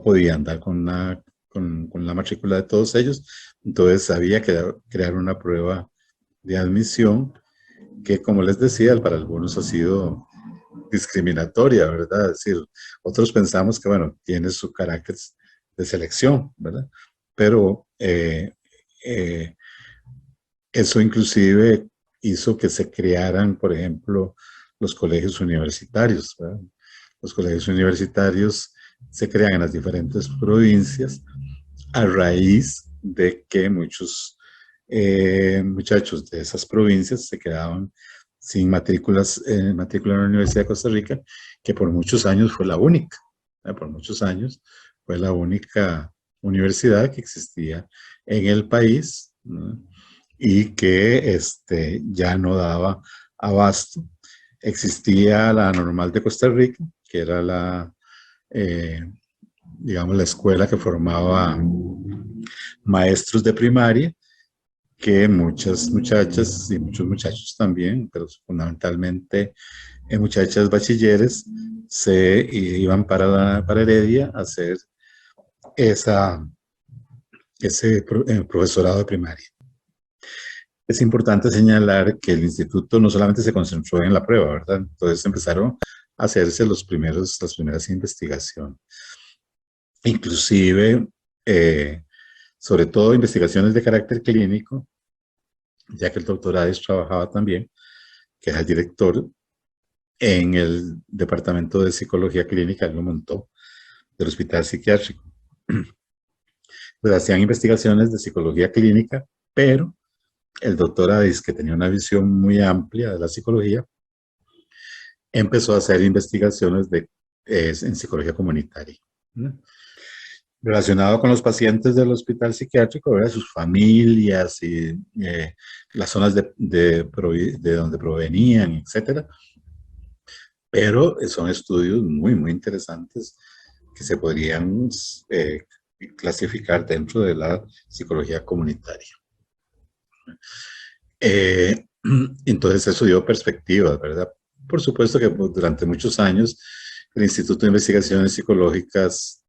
podían dar con la matrícula de todos ellos. Entonces había que crear una prueba de admisión que, como les decía, para algunos ha sido discriminatoria, ¿verdad? Es decir, otros pensamos que, bueno, tiene su carácter de selección, ¿verdad? Pero eso inclusive hizo que se crearan, por ejemplo, los colegios universitarios, ¿verdad? Los colegios universitarios se crean en las diferentes provincias a raíz de que muchos muchachos de esas provincias se quedaban sin matrículas, matrícula en la Universidad de Costa Rica, que por muchos años fue la única, por muchos años fue la única universidad que existía en el país, ¿no? Y que ya no daba abasto. Existía la Normal de Costa Rica, que era eh, digamos, la escuela que formaba maestros de primaria, que muchas muchachas y muchos muchachos también, pero fundamentalmente muchachas bachilleres, se iban para Heredia a hacer ese profesorado de primaria. Es importante señalar que el instituto no solamente se concentró en la prueba, ¿verdad? Entonces empezaron a hacerse las primeras investigaciones. Inclusive, sobre todo investigaciones de carácter clínico, ya que el doctor Ades trabajaba también, que era el director en el departamento de psicología clínica, él lo montó, del hospital psiquiátrico. Pues hacían investigaciones de psicología clínica, pero el doctor Ades, que tenía una visión muy amplia de la psicología, empezó a hacer investigaciones en psicología comunitaria, ¿no? Relacionado con los pacientes del hospital psiquiátrico, ¿verdad? Sus familias y las zonas de donde provenían, etcétera. Pero son estudios muy, muy interesantes que se podrían clasificar dentro de la psicología comunitaria. Entonces eso dio perspectivas, ¿verdad? Por supuesto que durante muchos años el Instituto de Investigaciones Psicológicas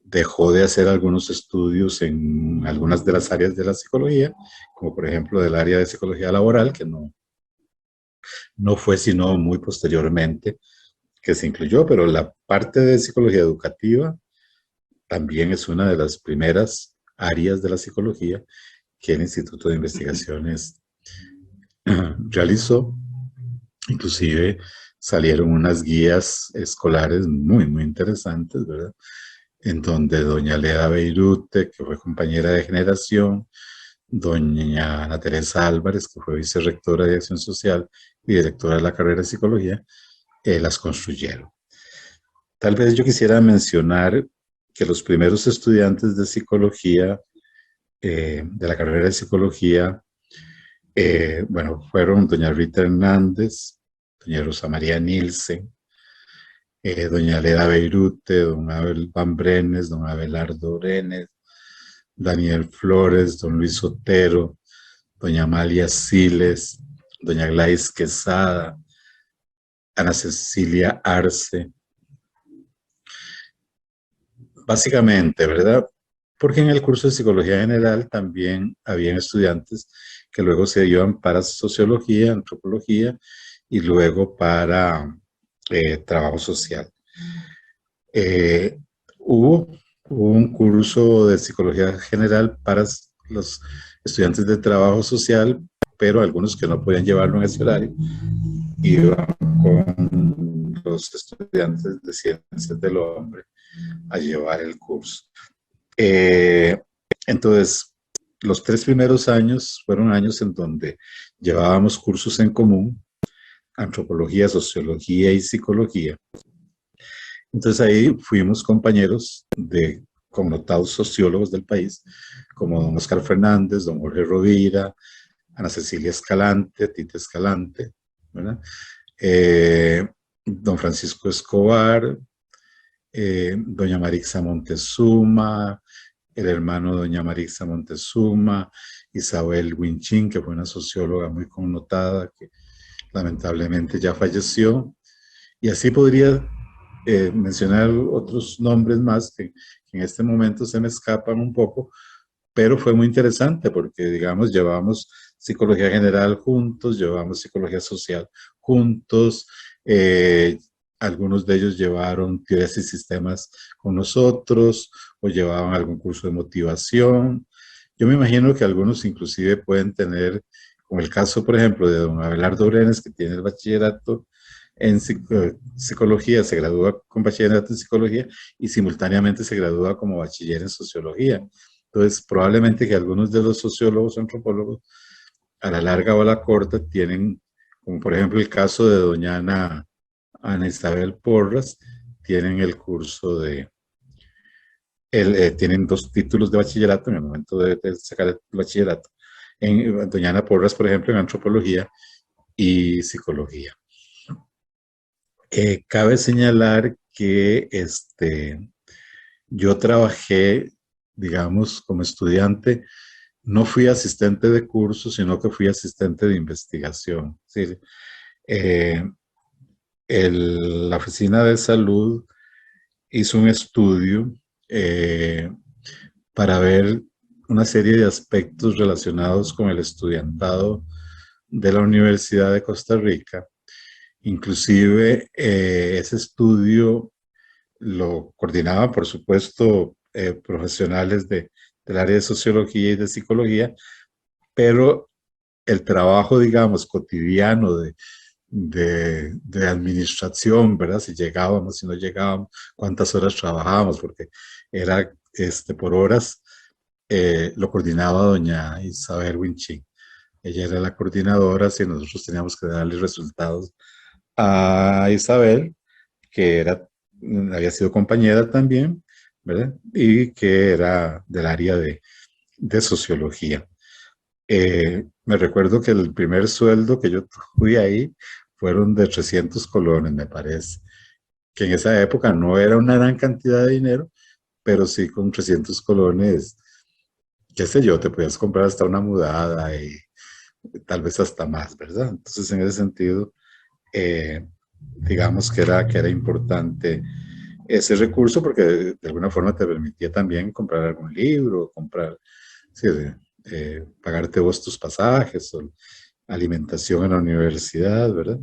dejó de hacer algunos estudios en algunas de las áreas de la psicología, como por ejemplo del área de psicología laboral, que no fue sino muy posteriormente que se incluyó, pero la parte de psicología educativa también es una de las primeras áreas de la psicología que el Instituto de Investigaciones realizó. Inclusive salieron unas guías escolares muy, muy interesantes, ¿verdad? En donde doña Leda Beirute, que fue compañera de generación, doña Ana Teresa Álvarez, que fue vicerrectora de Acción Social y directora de la carrera de Psicología, las construyeron. Tal vez yo quisiera mencionar que los primeros estudiantes de psicología, de la carrera de psicología, bueno, fueron doña Rita Hernández, doña Rosa María Nielsen, doña Leda Beirute, don Abel Van Brenes, don Abelardo Brenes, Daniel Flores, don Luis Otero, doña Amalia Siles, doña Gladys Quesada, Ana Cecilia Arce, básicamente, ¿verdad? Porque en el curso de Psicología General también habían estudiantes que luego se iban para Sociología, Antropología y luego para Trabajo Social. Eh, hubo, hubo un curso de Psicología General para los estudiantes de Trabajo Social, pero algunos que no podían llevarlo en ese horario iban con los estudiantes de Ciencias del Hombre a llevar el curso. Eh, entonces, los 3 primeros años fueron años en donde llevábamos cursos en común, antropología, sociología y psicología. Entonces ahí fuimos compañeros de connotados sociólogos del país, como don Oscar Fernández, don Jorge Rovira, Ana Cecilia Escalante, Tita Escalante, ¿verdad? Don Francisco Escobar, doña Marixa Montezuma, el hermano de doña Marixa Montezuma, Isabel Winchín, que fue una socióloga muy connotada, que lamentablemente ya falleció, y así podría mencionar otros nombres más que en este momento se me escapan un poco, pero fue muy interesante porque, digamos, llevamos psicología general juntos, llevamos psicología social juntos, algunos de ellos llevaron teorías y sistemas con nosotros o llevaban algún curso de motivación. Yo me imagino que algunos inclusive pueden tener, como el caso, por ejemplo, de don Abelardo Brenes, que tiene el bachillerato en psicología, se gradúa con bachillerato en psicología y simultáneamente se gradúa como bachiller en sociología. Entonces, probablemente que algunos de los sociólogos o antropólogos, a la larga o a la corta, tienen, como por ejemplo el caso de doña Ana Isabel Porras, tienen el curso tienen 2 títulos de bachillerato en el momento de sacar el bachillerato. Doña Ana Porras, por ejemplo, en antropología y psicología. Cabe señalar que yo trabajé, digamos, como estudiante, no fui asistente de curso, sino que fui asistente de investigación. ¿Sí? Eh, la Oficina de Salud hizo un estudio para ver una serie de aspectos relacionados con el estudiantado de la Universidad de Costa Rica. Inclusive ese estudio lo coordinaban, por supuesto, profesionales del área de sociología y de psicología, pero el trabajo, digamos, cotidiano de administración, ¿verdad? Si llegábamos, si no llegábamos, cuántas horas trabajábamos, porque era por horas, lo coordinaba doña Isabel Winchín. Ella era la coordinadora, si nosotros teníamos que darle resultados a Isabel, que había sido compañera también, ¿verdad? Y que era del área de sociología. Me recuerdo que el primer sueldo que yo tuve ahí fueron de 300 colones, me parece, que en esa época no era una gran cantidad de dinero, pero sí con 300 colones, qué sé yo, te podías comprar hasta una mudada y tal vez hasta más, ¿verdad? Entonces, en ese sentido, digamos que era importante ese recurso porque de alguna forma te permitía también comprar algún libro, comprar, sí, pagarte vos tus pasajes o alimentación en la universidad, ¿verdad?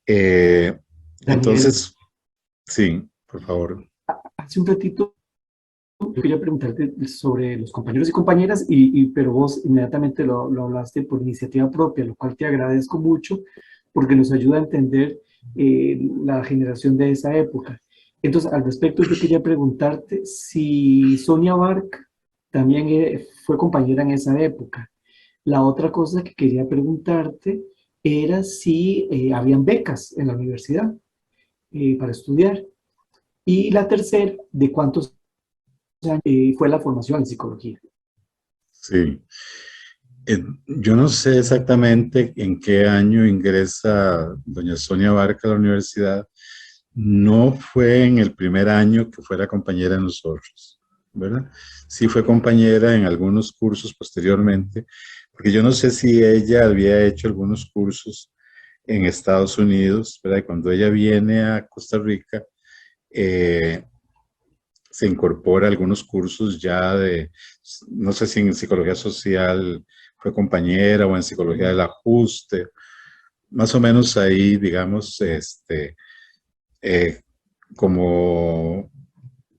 Daniel, Entonces, sí, por favor. hace un ratito yo quería preguntarte sobre los compañeros y compañeras, pero vos inmediatamente lo hablaste por iniciativa propia, lo cual te agradezco mucho porque nos ayuda a entender la generación de esa época. Entonces, al respecto, yo quería preguntarte si Sonia Bark también fue compañera en esa época. La otra cosa que quería preguntarte era si habían becas en la universidad para estudiar. Y la tercera, ¿de cuántos fue la formación en psicología? Sí. Yo no sé exactamente en qué año ingresa doña Sonia Barca a la universidad. No fue en el primer año que fuera compañera de nosotros. ¿verdad? Sí fue compañera en algunos cursos posteriormente, porque yo no sé si ella había hecho algunos cursos en Estados Unidos, ¿verdad? Y cuando ella viene a Costa Rica, eh, se incorpora a algunos cursos ya de, no sé si en psicología social fue compañera o en psicología del ajuste, más o menos ahí, digamos, eh, como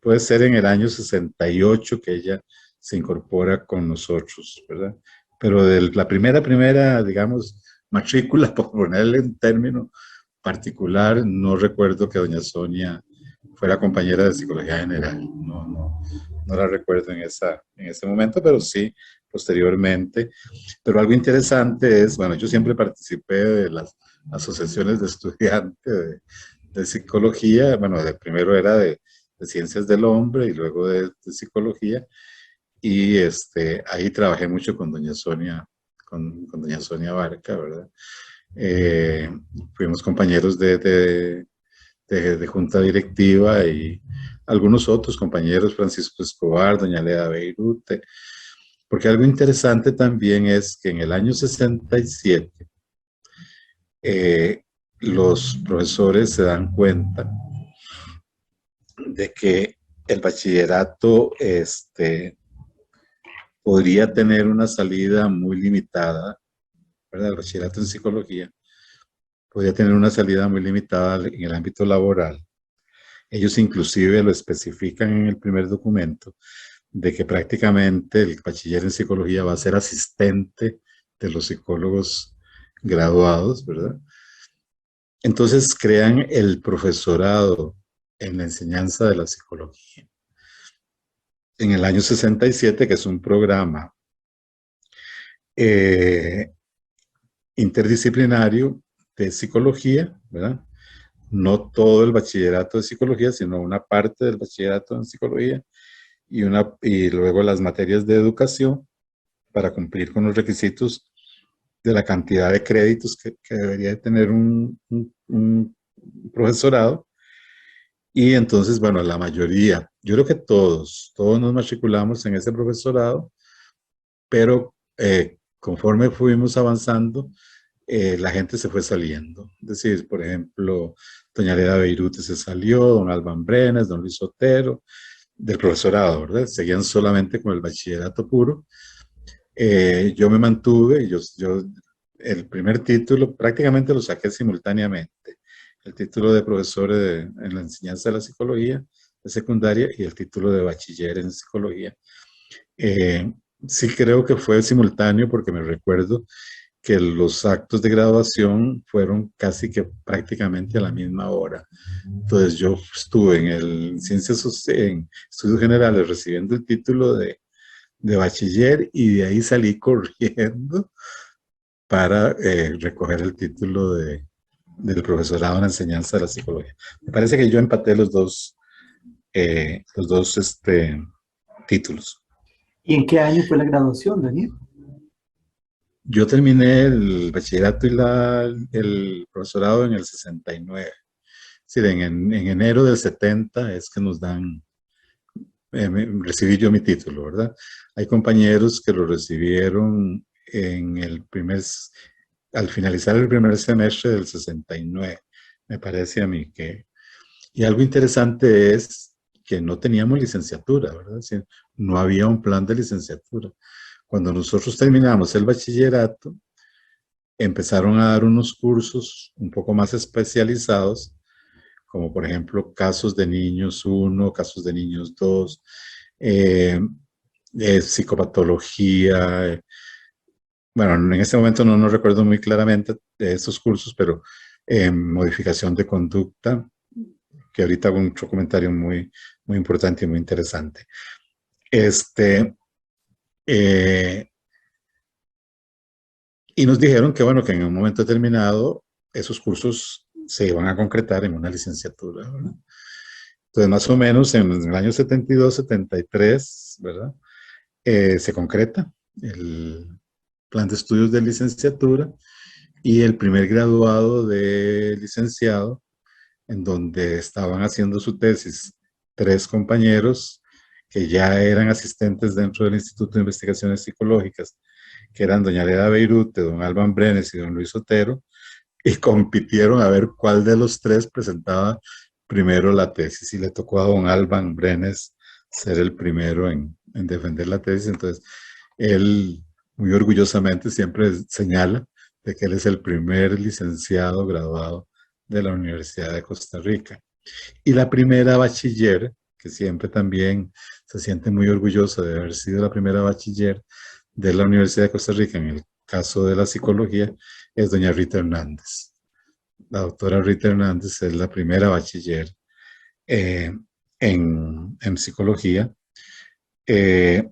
puede ser en el año 68 que ella se incorpora con nosotros, ¿verdad? Pero de la primera, digamos, matrícula, por ponerle un término particular, no recuerdo que doña Sonia fuera compañera de psicología general, no la recuerdo en ese momento, pero sí posteriormente. Pero algo interesante es, bueno, yo siempre participé de las asociaciones de estudiantes de psicología, bueno, de primero era de ciencias del hombre y luego de psicología, y ahí trabajé mucho con doña Sonia, con doña Sonia Barca, ¿verdad? Eh, Fuimos compañeros de junta directiva y algunos otros compañeros, Francisco Escobar, doña Leda Beirute, porque algo interesante también es que en el año 67 los profesores se dan cuenta de que el bachillerato podría tener una salida muy limitada, ¿verdad? El bachillerato en psicología podría tener una salida muy limitada en el ámbito laboral. Ellos inclusive lo especifican en el primer documento, de que prácticamente el bachiller en psicología va a ser asistente de los psicólogos graduados, ¿verdad? Entonces crean el profesorado en la enseñanza de la psicología. En el año 67, que es un programa eh, interdisciplinario de psicología, ¿verdad? No todo el bachillerato de psicología, sino una parte del bachillerato en psicología y luego las materias de educación para cumplir con los requisitos de la cantidad de créditos que debería tener un profesorado. Y entonces, bueno, la mayoría, yo creo que todos nos matriculamos en ese profesorado, pero conforme fuimos avanzando, la gente se fue saliendo. Es decir, por ejemplo, doña Leda Beirute se salió, don Alban Brenes, don Luis Otero, del profesorado, ¿verdad? Seguían solamente con el bachillerato puro. Yo me mantuve, el primer título prácticamente lo saqué simultáneamente. El título de profesor en la enseñanza de la psicología de secundaria y el título de bachiller en psicología. Eh, sí creo que fue simultáneo porque me recuerdo que los actos de graduación fueron casi que prácticamente a la misma hora. Entonces yo estuve en estudios generales recibiendo el título de bachiller y de ahí salí corriendo para recoger el título del profesorado en la enseñanza de la psicología. Me parece que yo empaté los dos títulos. ¿Y en qué año fue la graduación, Daniel? Yo terminé el bachillerato y el profesorado en el 69. Es decir, en enero del 70 es que nos dan, recibí yo mi título, ¿verdad? Hay compañeros que lo recibieron en al finalizar el primer semestre del 69, me parece a mí que. Y algo interesante es que no teníamos licenciatura, ¿verdad? Es decir, no había un plan de licenciatura. Cuando nosotros terminamos el bachillerato, empezaron a dar unos cursos un poco más especializados, como por ejemplo casos de niños 1, casos de niños 2, eh, psicopatología. Bueno, en este momento no recuerdo muy claramente de estos cursos, pero modificación de conducta, que ahorita hago otro comentario muy importante y muy interesante. Eh, y nos dijeron que, bueno, que en un momento determinado esos cursos se iban a concretar en una licenciatura, ¿verdad? Entonces, más o menos en el año 72, 73, ¿verdad? Se concreta el plan de estudios de licenciatura y el primer graduado de licenciado, en donde estaban haciendo su tesis 3 compañeros que ya eran asistentes dentro del Instituto de Investigaciones Psicológicas, que eran doña Leda Beirute, don Alban Brenes y don Luis Otero, y compitieron a ver cuál de los tres presentaba primero la tesis. Y le tocó a don Alban Brenes ser el primero en defender la tesis. Entonces, él muy orgullosamente siempre señala de que él es el primer licenciado graduado de la Universidad de Costa Rica. Y la primera bachiller, que siempre también se siente muy orgullosa de haber sido la primera bachiller de la Universidad de Costa Rica, en el caso de la psicología, es doña Rita Hernández. La doctora Rita Hernández es la primera bachiller eh, en psicología. Eh,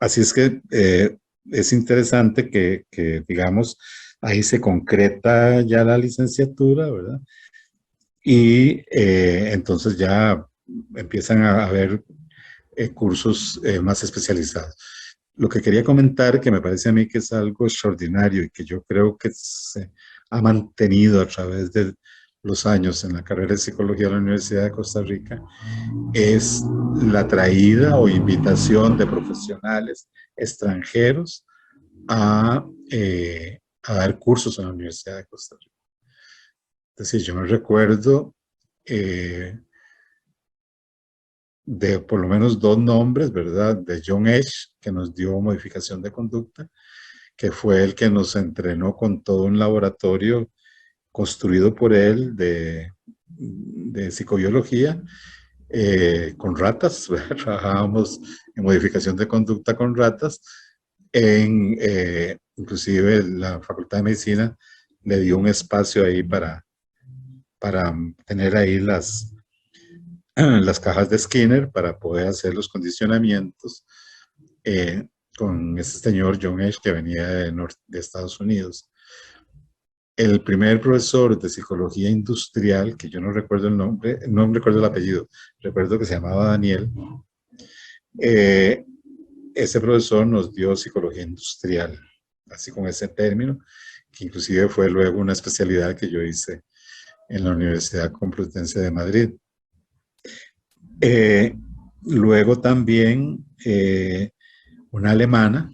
Así es que es interesante que, digamos, ahí se concreta ya la licenciatura, ¿verdad? Y entonces ya empiezan a haber cursos más especializados. Lo que quería comentar, que me parece a mí que es algo extraordinario y que yo creo que se ha mantenido a través de los años en la carrera de psicología de la Universidad de Costa Rica, es la traída o invitación de profesionales extranjeros a dar cursos en la Universidad de Costa Rica. Es decir, yo me recuerdo de por lo menos dos nombres, ¿verdad? De John Esch, que nos dio modificación de conducta, que fue el que nos entrenó con todo un laboratorio construido por él de psicobiología, con ratas. Trabajábamos en modificación de conducta con ratas. Inclusive la Facultad de Medicina le dio un espacio ahí para tener ahí las cajas de Skinner para poder hacer los condicionamientos con ese señor John Esch que venía de Estados Unidos. El primer profesor de psicología industrial, que yo no recuerdo el nombre, no recuerdo el apellido, recuerdo que se llamaba Daniel, ese profesor nos dio psicología industrial, así con ese término, que inclusive fue luego una especialidad que yo hice en la Universidad Complutense de Madrid. Luego también una alemana,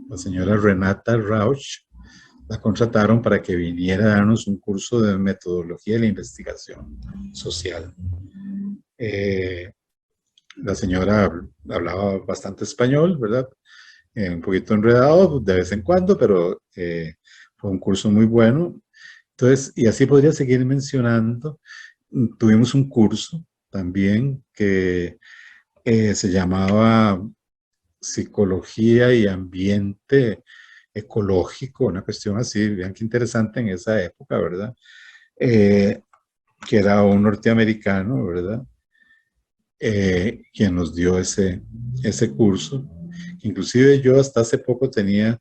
la señora Renata Rauch, la contrataron para que viniera a darnos un curso de metodología de la investigación social. La señora hablaba bastante español, ¿verdad? Un poquito enredado de vez en cuando, pero fue un curso muy bueno. Entonces, y así podría seguir mencionando. Tuvimos un curso también que se llamaba Psicología y Ambiente Ecológico, una cuestión así, vean qué interesante en esa época, ¿verdad? Que era un norteamericano, ¿verdad? Quien nos dio ese curso. Inclusive yo hasta hace poco tenía,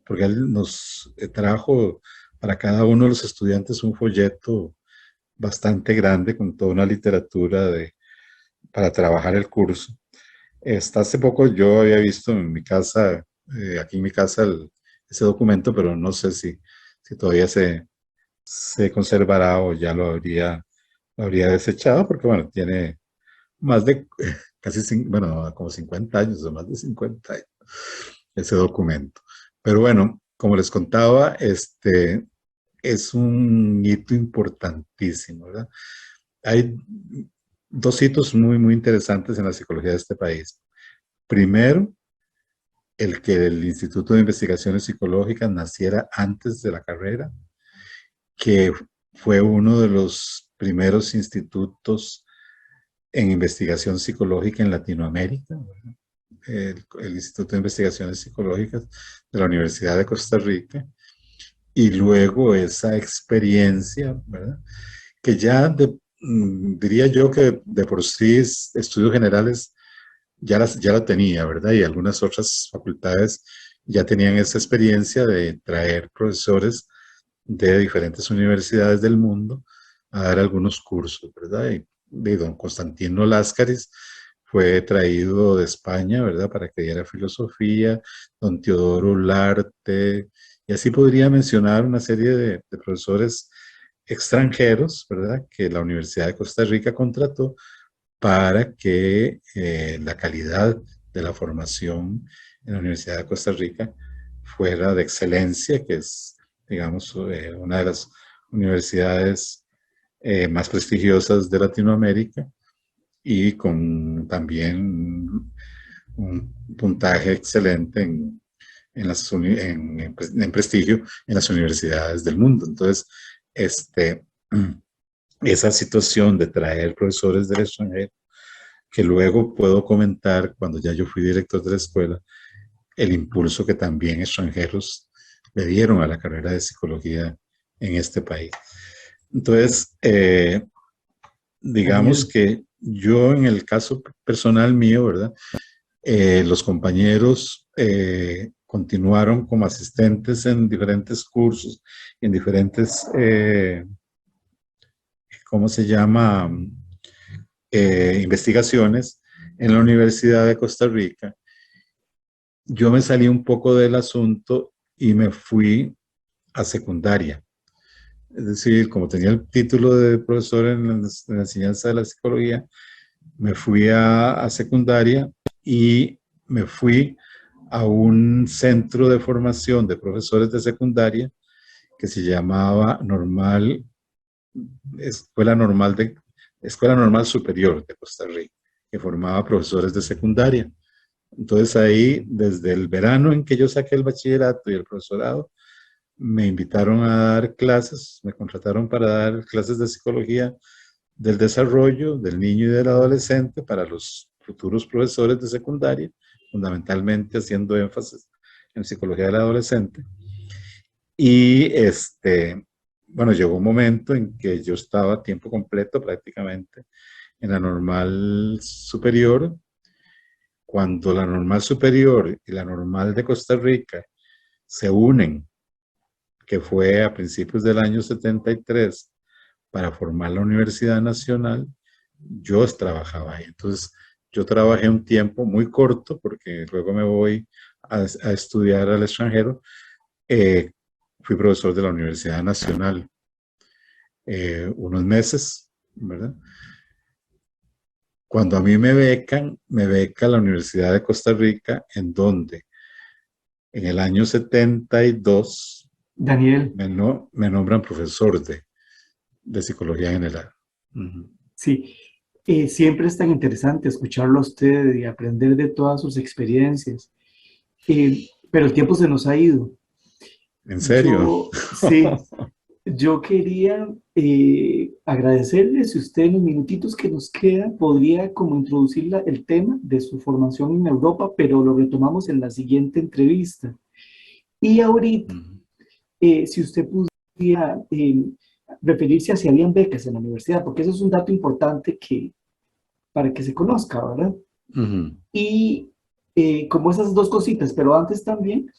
porque él nos trajo para cada uno de los estudiantes un folleto bastante grande con toda una literatura para trabajar el curso. Hasta hace poco yo había visto en mi casa, aquí en mi casa, ese documento, pero no sé si todavía se conservará o ya lo habría desechado, porque bueno, tiene más de casi, bueno, como 50 años o más de 50 años ese documento. Pero bueno, como les contaba, es un hito importantísimo, ¿verdad? Hay dos hitos muy, muy interesantes en la psicología de este país. Primero, el que el Instituto de Investigaciones Psicológicas naciera antes de la carrera, que fue uno de los primeros institutos en investigación psicológica en Latinoamérica, el Instituto de Investigaciones Psicológicas de la Universidad de Costa Rica, y luego esa experiencia, ¿verdad? Que ya diría yo que de por sí estudios generales ya la tenía, ¿verdad? Y algunas otras facultades ya tenían esa experiencia de traer profesores de diferentes universidades del mundo a dar algunos cursos, ¿verdad? Y de don Constantino Láscaris fue traído de España, ¿verdad? Para que diera filosofía, don Teodoro Ularte, y así podría mencionar una serie de profesores extranjeros, ¿verdad? Que la Universidad de Costa Rica contrató para que la calidad de la formación en la Universidad de Costa Rica fuera de excelencia, que es, digamos, una de las universidades más prestigiosas de Latinoamérica y con también un puntaje excelente en prestigio en las universidades del mundo. Entonces, este, esa situación de traer profesores del extranjero, que luego puedo comentar cuando ya yo fui director de la escuela, el impulso que también extranjeros le dieron a la carrera de psicología en este país. Entonces, digamos Daniel, que yo en el caso personal mío, ¿verdad? Los compañeros continuaron como asistentes en diferentes cursos, en diferentes, ¿cómo se llama? Investigaciones en la Universidad de Costa Rica. Yo me salí un poco del asunto y me fui a secundaria. Es decir, como tenía el título de profesor en la enseñanza de la psicología, me fui a secundaria y me fui a un centro de formación de profesores de secundaria que se llamaba Escuela Normal Superior de Costa Rica, que formaba profesores de secundaria. Entonces ahí, desde el verano en que yo saqué el bachillerato y el profesorado, me invitaron a dar clases, me contrataron para dar clases de psicología del desarrollo del niño y del adolescente para los futuros profesores de secundaria, fundamentalmente haciendo énfasis en psicología del adolescente. Y bueno, llegó un momento en que yo estaba a tiempo completo prácticamente en la normal superior. Cuando la normal superior y la normal de Costa Rica se unen, que fue a principios del año 73, para formar la Universidad Nacional, yo trabajaba ahí. Entonces, yo trabajé un tiempo muy corto, porque luego me voy a estudiar al extranjero. Eh, Fui profesor de la Universidad Nacional unos meses, ¿verdad? Cuando a mí me beca la Universidad de Costa Rica, en donde en el año 72 Daniel, me nombran profesor de psicología general. Uh -huh. sí, siempre es tan interesante escucharlo a usted y aprender de todas sus experiencias, pero el tiempo se nos ha ido. ¿En serio? Sí, yo quería agradecerle si usted en los minutitos que nos queda podría como introducir el tema de su formación en Europa, pero lo retomamos en la siguiente entrevista. Y ahorita, si usted pudiera referirse a si habían becas en la universidad, porque eso es un dato importante para que se conozca, ¿verdad? Uh -huh. Y como esas dos cositas, pero antes también,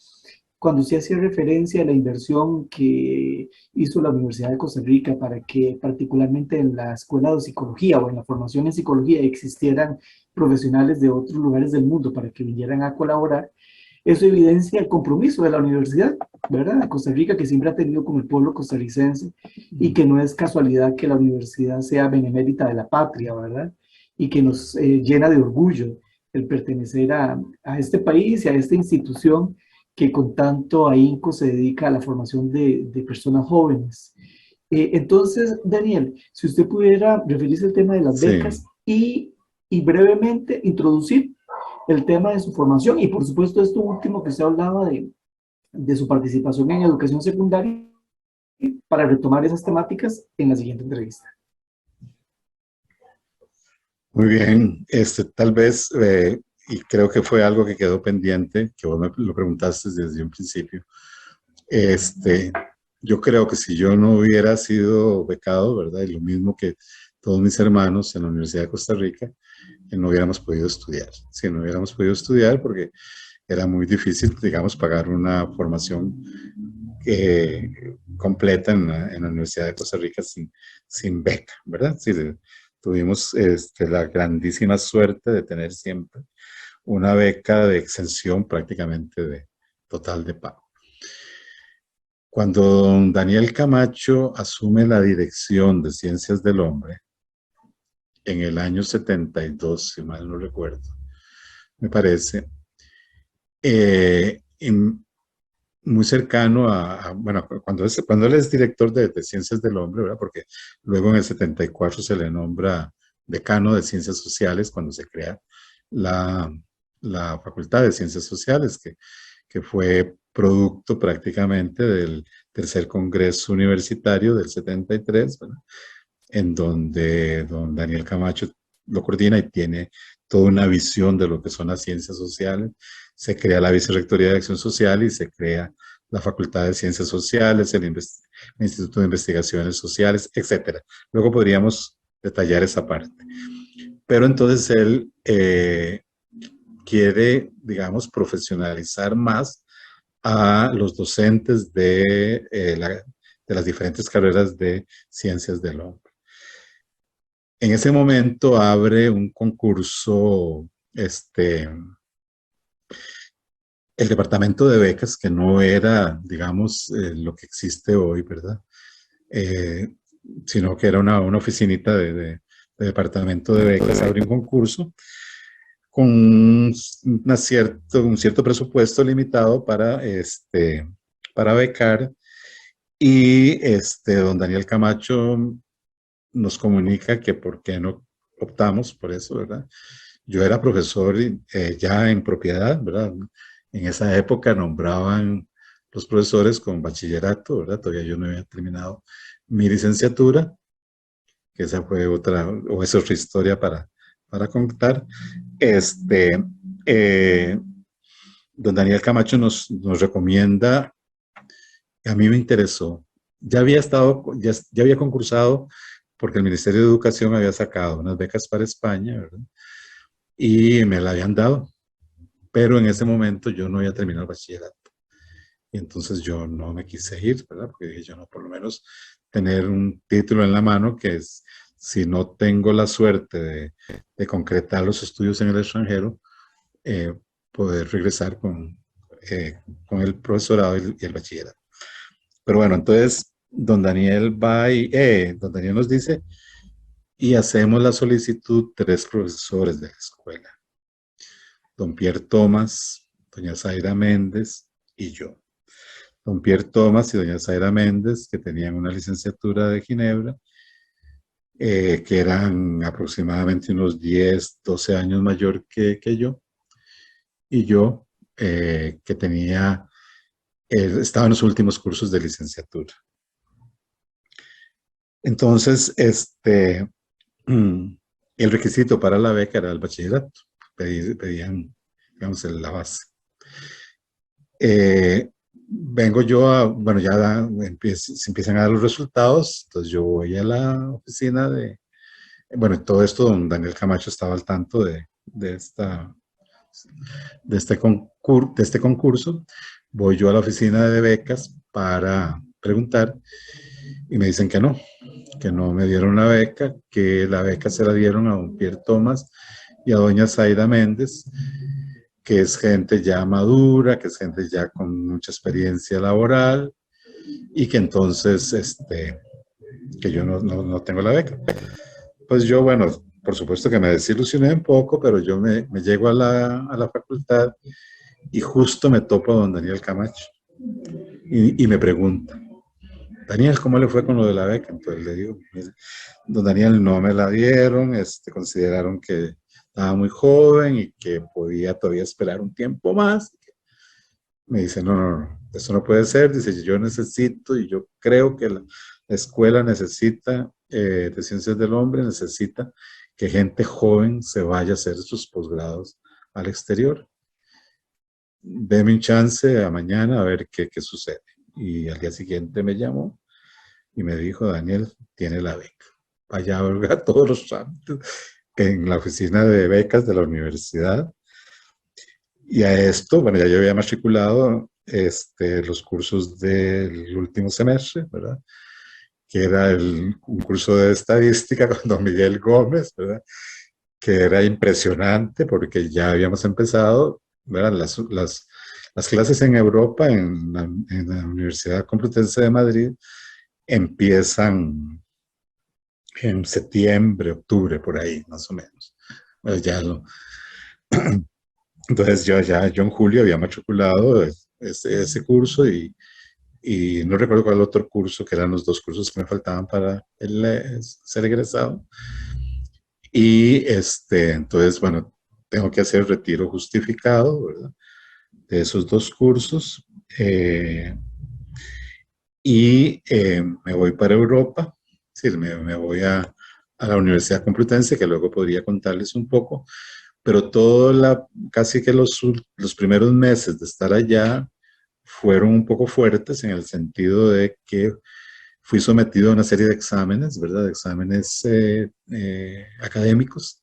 cuando usted hacía referencia a la inversión que hizo la Universidad de Costa Rica para que particularmente en la escuela de psicología o en la formación en psicología existieran profesionales de otros lugares del mundo para que vinieran a colaborar, eso evidencia el compromiso de la universidad, ¿verdad? De Costa Rica, que siempre ha tenido con el pueblo costarricense y que no es casualidad que la universidad sea benemérita de la patria, ¿verdad? Y que nos llena de orgullo el pertenecer a este país y a esta institución que con tanto ahínco se dedica a la formación de personas jóvenes. Entonces, Daniel, si usted pudiera referirse al tema de las Sí. becas y brevemente introducir el tema de su formación y por supuesto esto último que usted hablaba de su participación en educación secundaria para retomar esas temáticas en la siguiente entrevista. Muy bien. Tal vez, y creo que fue algo que quedó pendiente, que vos me lo preguntaste desde un principio. Yo creo que si yo no hubiera sido becado, ¿verdad? Y lo mismo que todos mis hermanos en la Universidad de Costa Rica, no hubiéramos podido estudiar. Sí, no hubiéramos podido estudiar porque era muy difícil, digamos, pagar una formación completa en la Universidad de Costa Rica sin beca, ¿verdad? Sí, tuvimos la grandísima suerte de tener siempre una beca de exención prácticamente total de pago. Cuando don Daniel Camacho asume la dirección de Ciencias del Hombre, en el año 72, si mal no recuerdo, me parece, en, muy cercano bueno, cuando él es director de Ciencias del Hombre, ¿verdad? Porque luego en el 74 se le nombra decano de Ciencias Sociales cuando se crea la, la Facultad de Ciencias Sociales, que fue producto prácticamente del tercer Congreso Universitario del 73, ¿verdad? En donde don Daniel Camacho lo coordina y tiene toda una visión de lo que son las ciencias sociales. Se crea la Vicerrectoría de Acción Social y se crea la Facultad de Ciencias Sociales, el Instituto de Investigaciones Sociales, etcétera. Luego podríamos detallar esa parte. Pero entonces él quiere, digamos, profesionalizar más a los docentes de las diferentes carreras de ciencias del hombre. En ese momento abre un concurso, el departamento de becas, que no era, digamos, lo que existe hoy, ¿verdad? Eh, Sino que era una oficinita de departamento de becas, abre un concurso con un cierto presupuesto limitado para becar, y don Daniel Camacho nos comunica que por qué no optamos por eso, ¿verdad? Yo era profesor ya en propiedad, ¿verdad? En esa época nombraban los profesores con bachillerato, ¿verdad? Todavía yo no había terminado mi licenciatura, que esa fue otra, o es otra historia para contar. Eh, Don Daniel Camacho nos recomienda, a mí me interesó. Ya había concursado porque el Ministerio de Educación había sacado unas becas para España, ¿verdad? Y me la habían dado, pero en ese momento yo no había terminado el bachillerato. Y entonces yo no me quise ir, ¿verdad? Porque dije yo no, por lo menos tener un título en la mano que es, si no tengo la suerte de concretar los estudios en el extranjero, eh, poder regresar con el profesorado y el bachillerato. Pero bueno, entonces don Daniel va don Daniel nos dice, y hacemos la solicitud 3 profesores de la escuela. Don Pierre Thomas, doña Zaira Méndez y yo. Don Pierre Thomas y doña Zaira Méndez, que tenían una licenciatura de Ginebra, que eran aproximadamente unos 10, 12 años mayor que yo, y yo, que estaba en los últimos cursos de licenciatura. Entonces, el requisito para la beca era el bachillerato. Pedían, digamos, la base. Vengo yo bueno, ya se empiezan a dar los resultados, entonces yo voy a la oficina bueno, todo esto, don Daniel Camacho estaba al tanto de este concurso. Voy yo a la oficina de becas para preguntar y me dicen que no me dieron la beca, que la beca se la dieron a don Pierre Thomas y a doña Zaida Méndez, que es gente ya madura, que es gente ya con mucha experiencia laboral, y que entonces, que yo no tengo la beca. Pues yo, bueno, por supuesto que me desilusioné un poco, pero yo me llego a la facultad y justo me topo a don Daniel Camacho y me pregunta, Daniel, ¿cómo le fue con lo de la beca? Entonces le digo, don Daniel, no me la dieron, consideraron que estaba muy joven y que podía todavía esperar un tiempo más. Me dice, no, eso no puede ser. Dice, yo necesito y yo creo que la escuela necesita, de Ciencias del Hombre, necesita que gente joven se vaya a hacer sus posgrados al exterior. Deme un chance a mañana a ver qué sucede. Y al día siguiente me llamó y me dijo, Daniel, tiene la beca. Vaya a todos los trámites en la oficina de becas de la universidad. Y a esto, bueno, ya yo había matriculado los cursos del último semestre, ¿verdad? Que era un curso de estadística con don Miguel Gómez, ¿verdad? Que era impresionante porque ya habíamos empezado, ¿verdad? Las clases en Europa, en la Universidad Complutense de Madrid, empiezan en septiembre, octubre, por ahí, más o menos. Pues ya entonces yo en julio había matriculado ese curso y no recuerdo cuál otro curso, que eran los dos cursos que me faltaban para ser egresado. Y entonces, bueno, tengo que hacer retiro justificado, ¿verdad? De esos dos cursos. Me voy para Europa, sí, me voy a la Universidad Complutense, que luego podría contarles un poco, pero casi que los primeros meses de estar allá fueron un poco fuertes en el sentido de que fui sometido a una serie de exámenes, ¿verdad? De exámenes académicos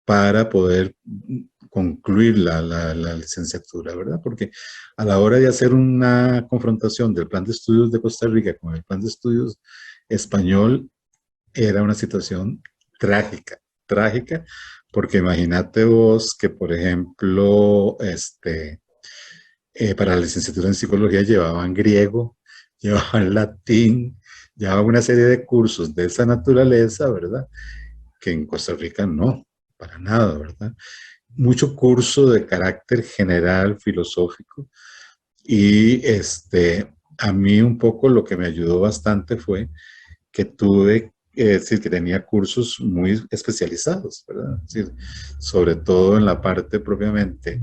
para poder concluir la licenciatura, ¿verdad? Porque a la hora de hacer una confrontación del plan de estudios de Costa Rica con el plan de estudios español, era una situación trágica, trágica, porque imagínate vos que, por ejemplo, para la licenciatura en psicología llevaban griego, llevaban latín, llevaban una serie de cursos de esa naturaleza, ¿verdad? Que en Costa Rica no, para nada, ¿verdad? Mucho curso de carácter general, filosófico, y a mí un poco lo que me ayudó bastante fue que tuve, es decir, que tenía cursos muy especializados, ¿verdad? Es decir, sobre todo en la parte propiamente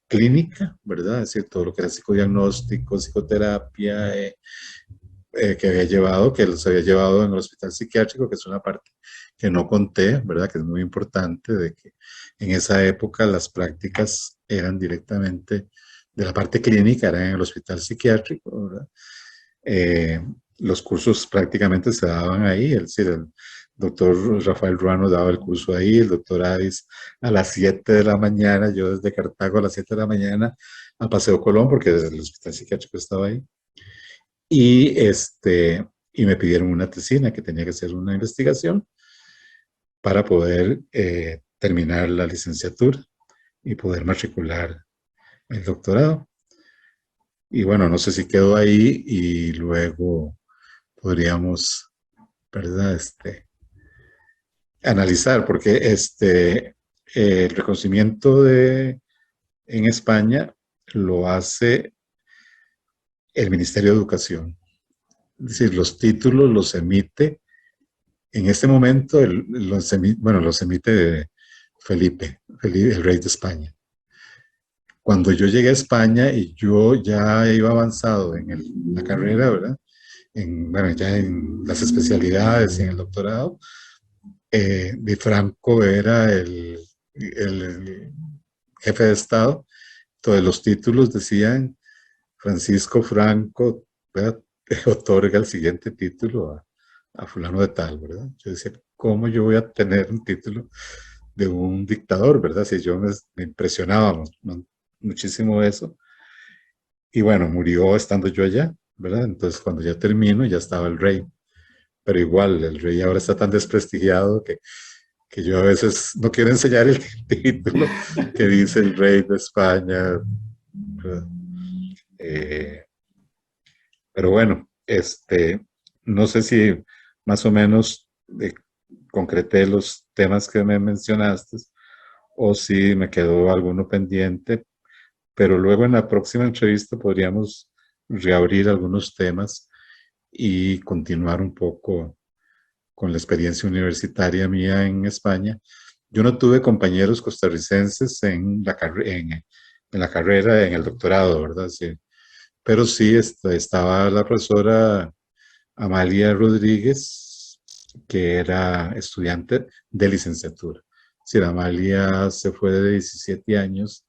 clínica, ¿verdad? Es decir, todo lo que era psicodiagnóstico, psicoterapia, que los había llevado en el hospital psiquiátrico, que es una parte que no conté, ¿verdad? Que es muy importante, de que en esa época las prácticas eran directamente de la parte clínica, eran en el hospital psiquiátrico, ¿verdad? Eh, los cursos prácticamente se daban ahí, es decir, el doctor Rafael Ruano daba el curso ahí, el doctor Adis a las 7 de la mañana, yo desde Cartago a las 7 de la mañana al Paseo Colón, porque desde el hospital psiquiátrico estaba ahí. Y, y me pidieron una tesina que tenía que hacer una investigación para poder terminar la licenciatura y poder matricular el doctorado. Y bueno, no sé si quedó ahí y luego podríamos, ¿verdad? Analizar, porque el reconocimiento en España lo hace el Ministerio de Educación. Es decir, los títulos los emite, en este momento, los emite Felipe, el rey de España. Cuando yo llegué a España y yo ya iba avanzado en la carrera, ¿verdad? Bueno, ya en las especialidades y en el doctorado, Di Franco era el jefe de Estado. Todos los títulos decían Francisco Franco, ¿verdad? Otorga el siguiente título a fulano de tal, ¿verdad? Yo decía, ¿cómo yo voy a tener un título de un dictador, ¿verdad? Si yo me impresionaba muchísimo eso. Y bueno, murió estando yo allá, ¿verdad? Entonces cuando ya termino, ya estaba el rey. Pero igual, el rey ahora está tan desprestigiado que yo a veces no quiero enseñar el título que dice el rey de España. Eh, pero bueno, no sé si más o menos concreté los temas que me mencionaste o si me quedó alguno pendiente, pero luego en la próxima entrevista podríamos reabrir algunos temas y continuar un poco con la experiencia universitaria mía en España. Yo no tuve compañeros costarricenses en la carrera, en el doctorado, ¿verdad? Sí. Pero sí estaba la profesora Amalia Rodríguez, que era estudiante de licenciatura. Sí, Amalia se fue de 17 años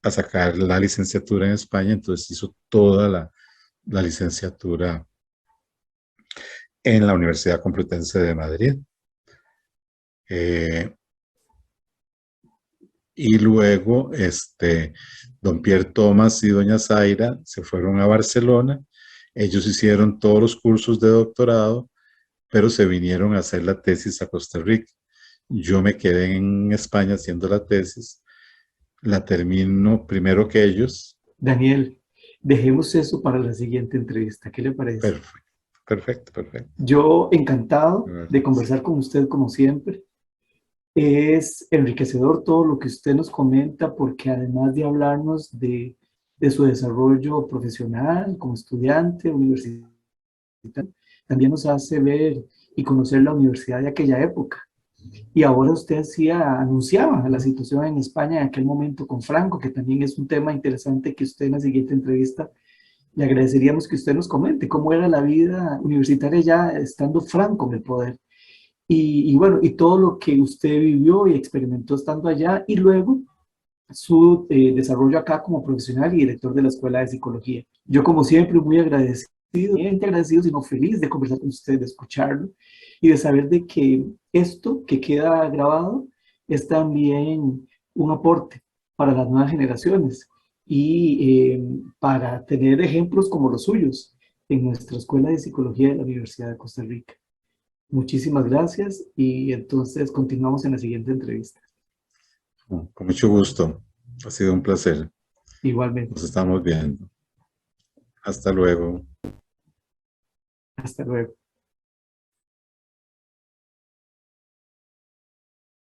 a sacar la licenciatura en España, entonces hizo toda la licenciatura en la Universidad Complutense de Madrid. Eh, y luego, don Pierre Thomas y doña Zaira se fueron a Barcelona. Ellos hicieron todos los cursos de doctorado, pero se vinieron a hacer la tesis a Costa Rica. Yo me quedé en España haciendo la tesis. La termino primero que ellos. Daniel, dejemos eso para la siguiente entrevista. ¿Qué le parece? Perfecto. Perfecto, perfecto. Yo encantado Bueno, de conversar con usted como siempre. Es enriquecedor todo lo que usted nos comenta porque además de hablarnos de su desarrollo profesional como estudiante universitario, también nos hace ver y conocer la universidad de aquella época. Y ahora usted hacía, anunciaba la situación en España en aquel momento con Franco, que también es un tema interesante que usted en la siguiente entrevista le agradeceríamos que usted nos comente cómo era la vida universitaria ya estando Franco en el poder. Y bueno, y todo lo que usted vivió y experimentó estando allá y luego su desarrollo acá como profesional y director de la Escuela de Psicología. Yo como siempre muy agradecido, no agradecido, sino feliz de conversar con usted, de escucharlo y de saber de que esto que queda grabado es también un aporte para las nuevas generaciones y para tener ejemplos como los suyos en nuestra Escuela de Psicología de la Universidad de Costa Rica. Muchísimas gracias y entonces continuamos en la siguiente entrevista. con mucho gusto. Ha sido un placer. Nos Igualmente. estamos viendo. Hasta luego. Hasta luego.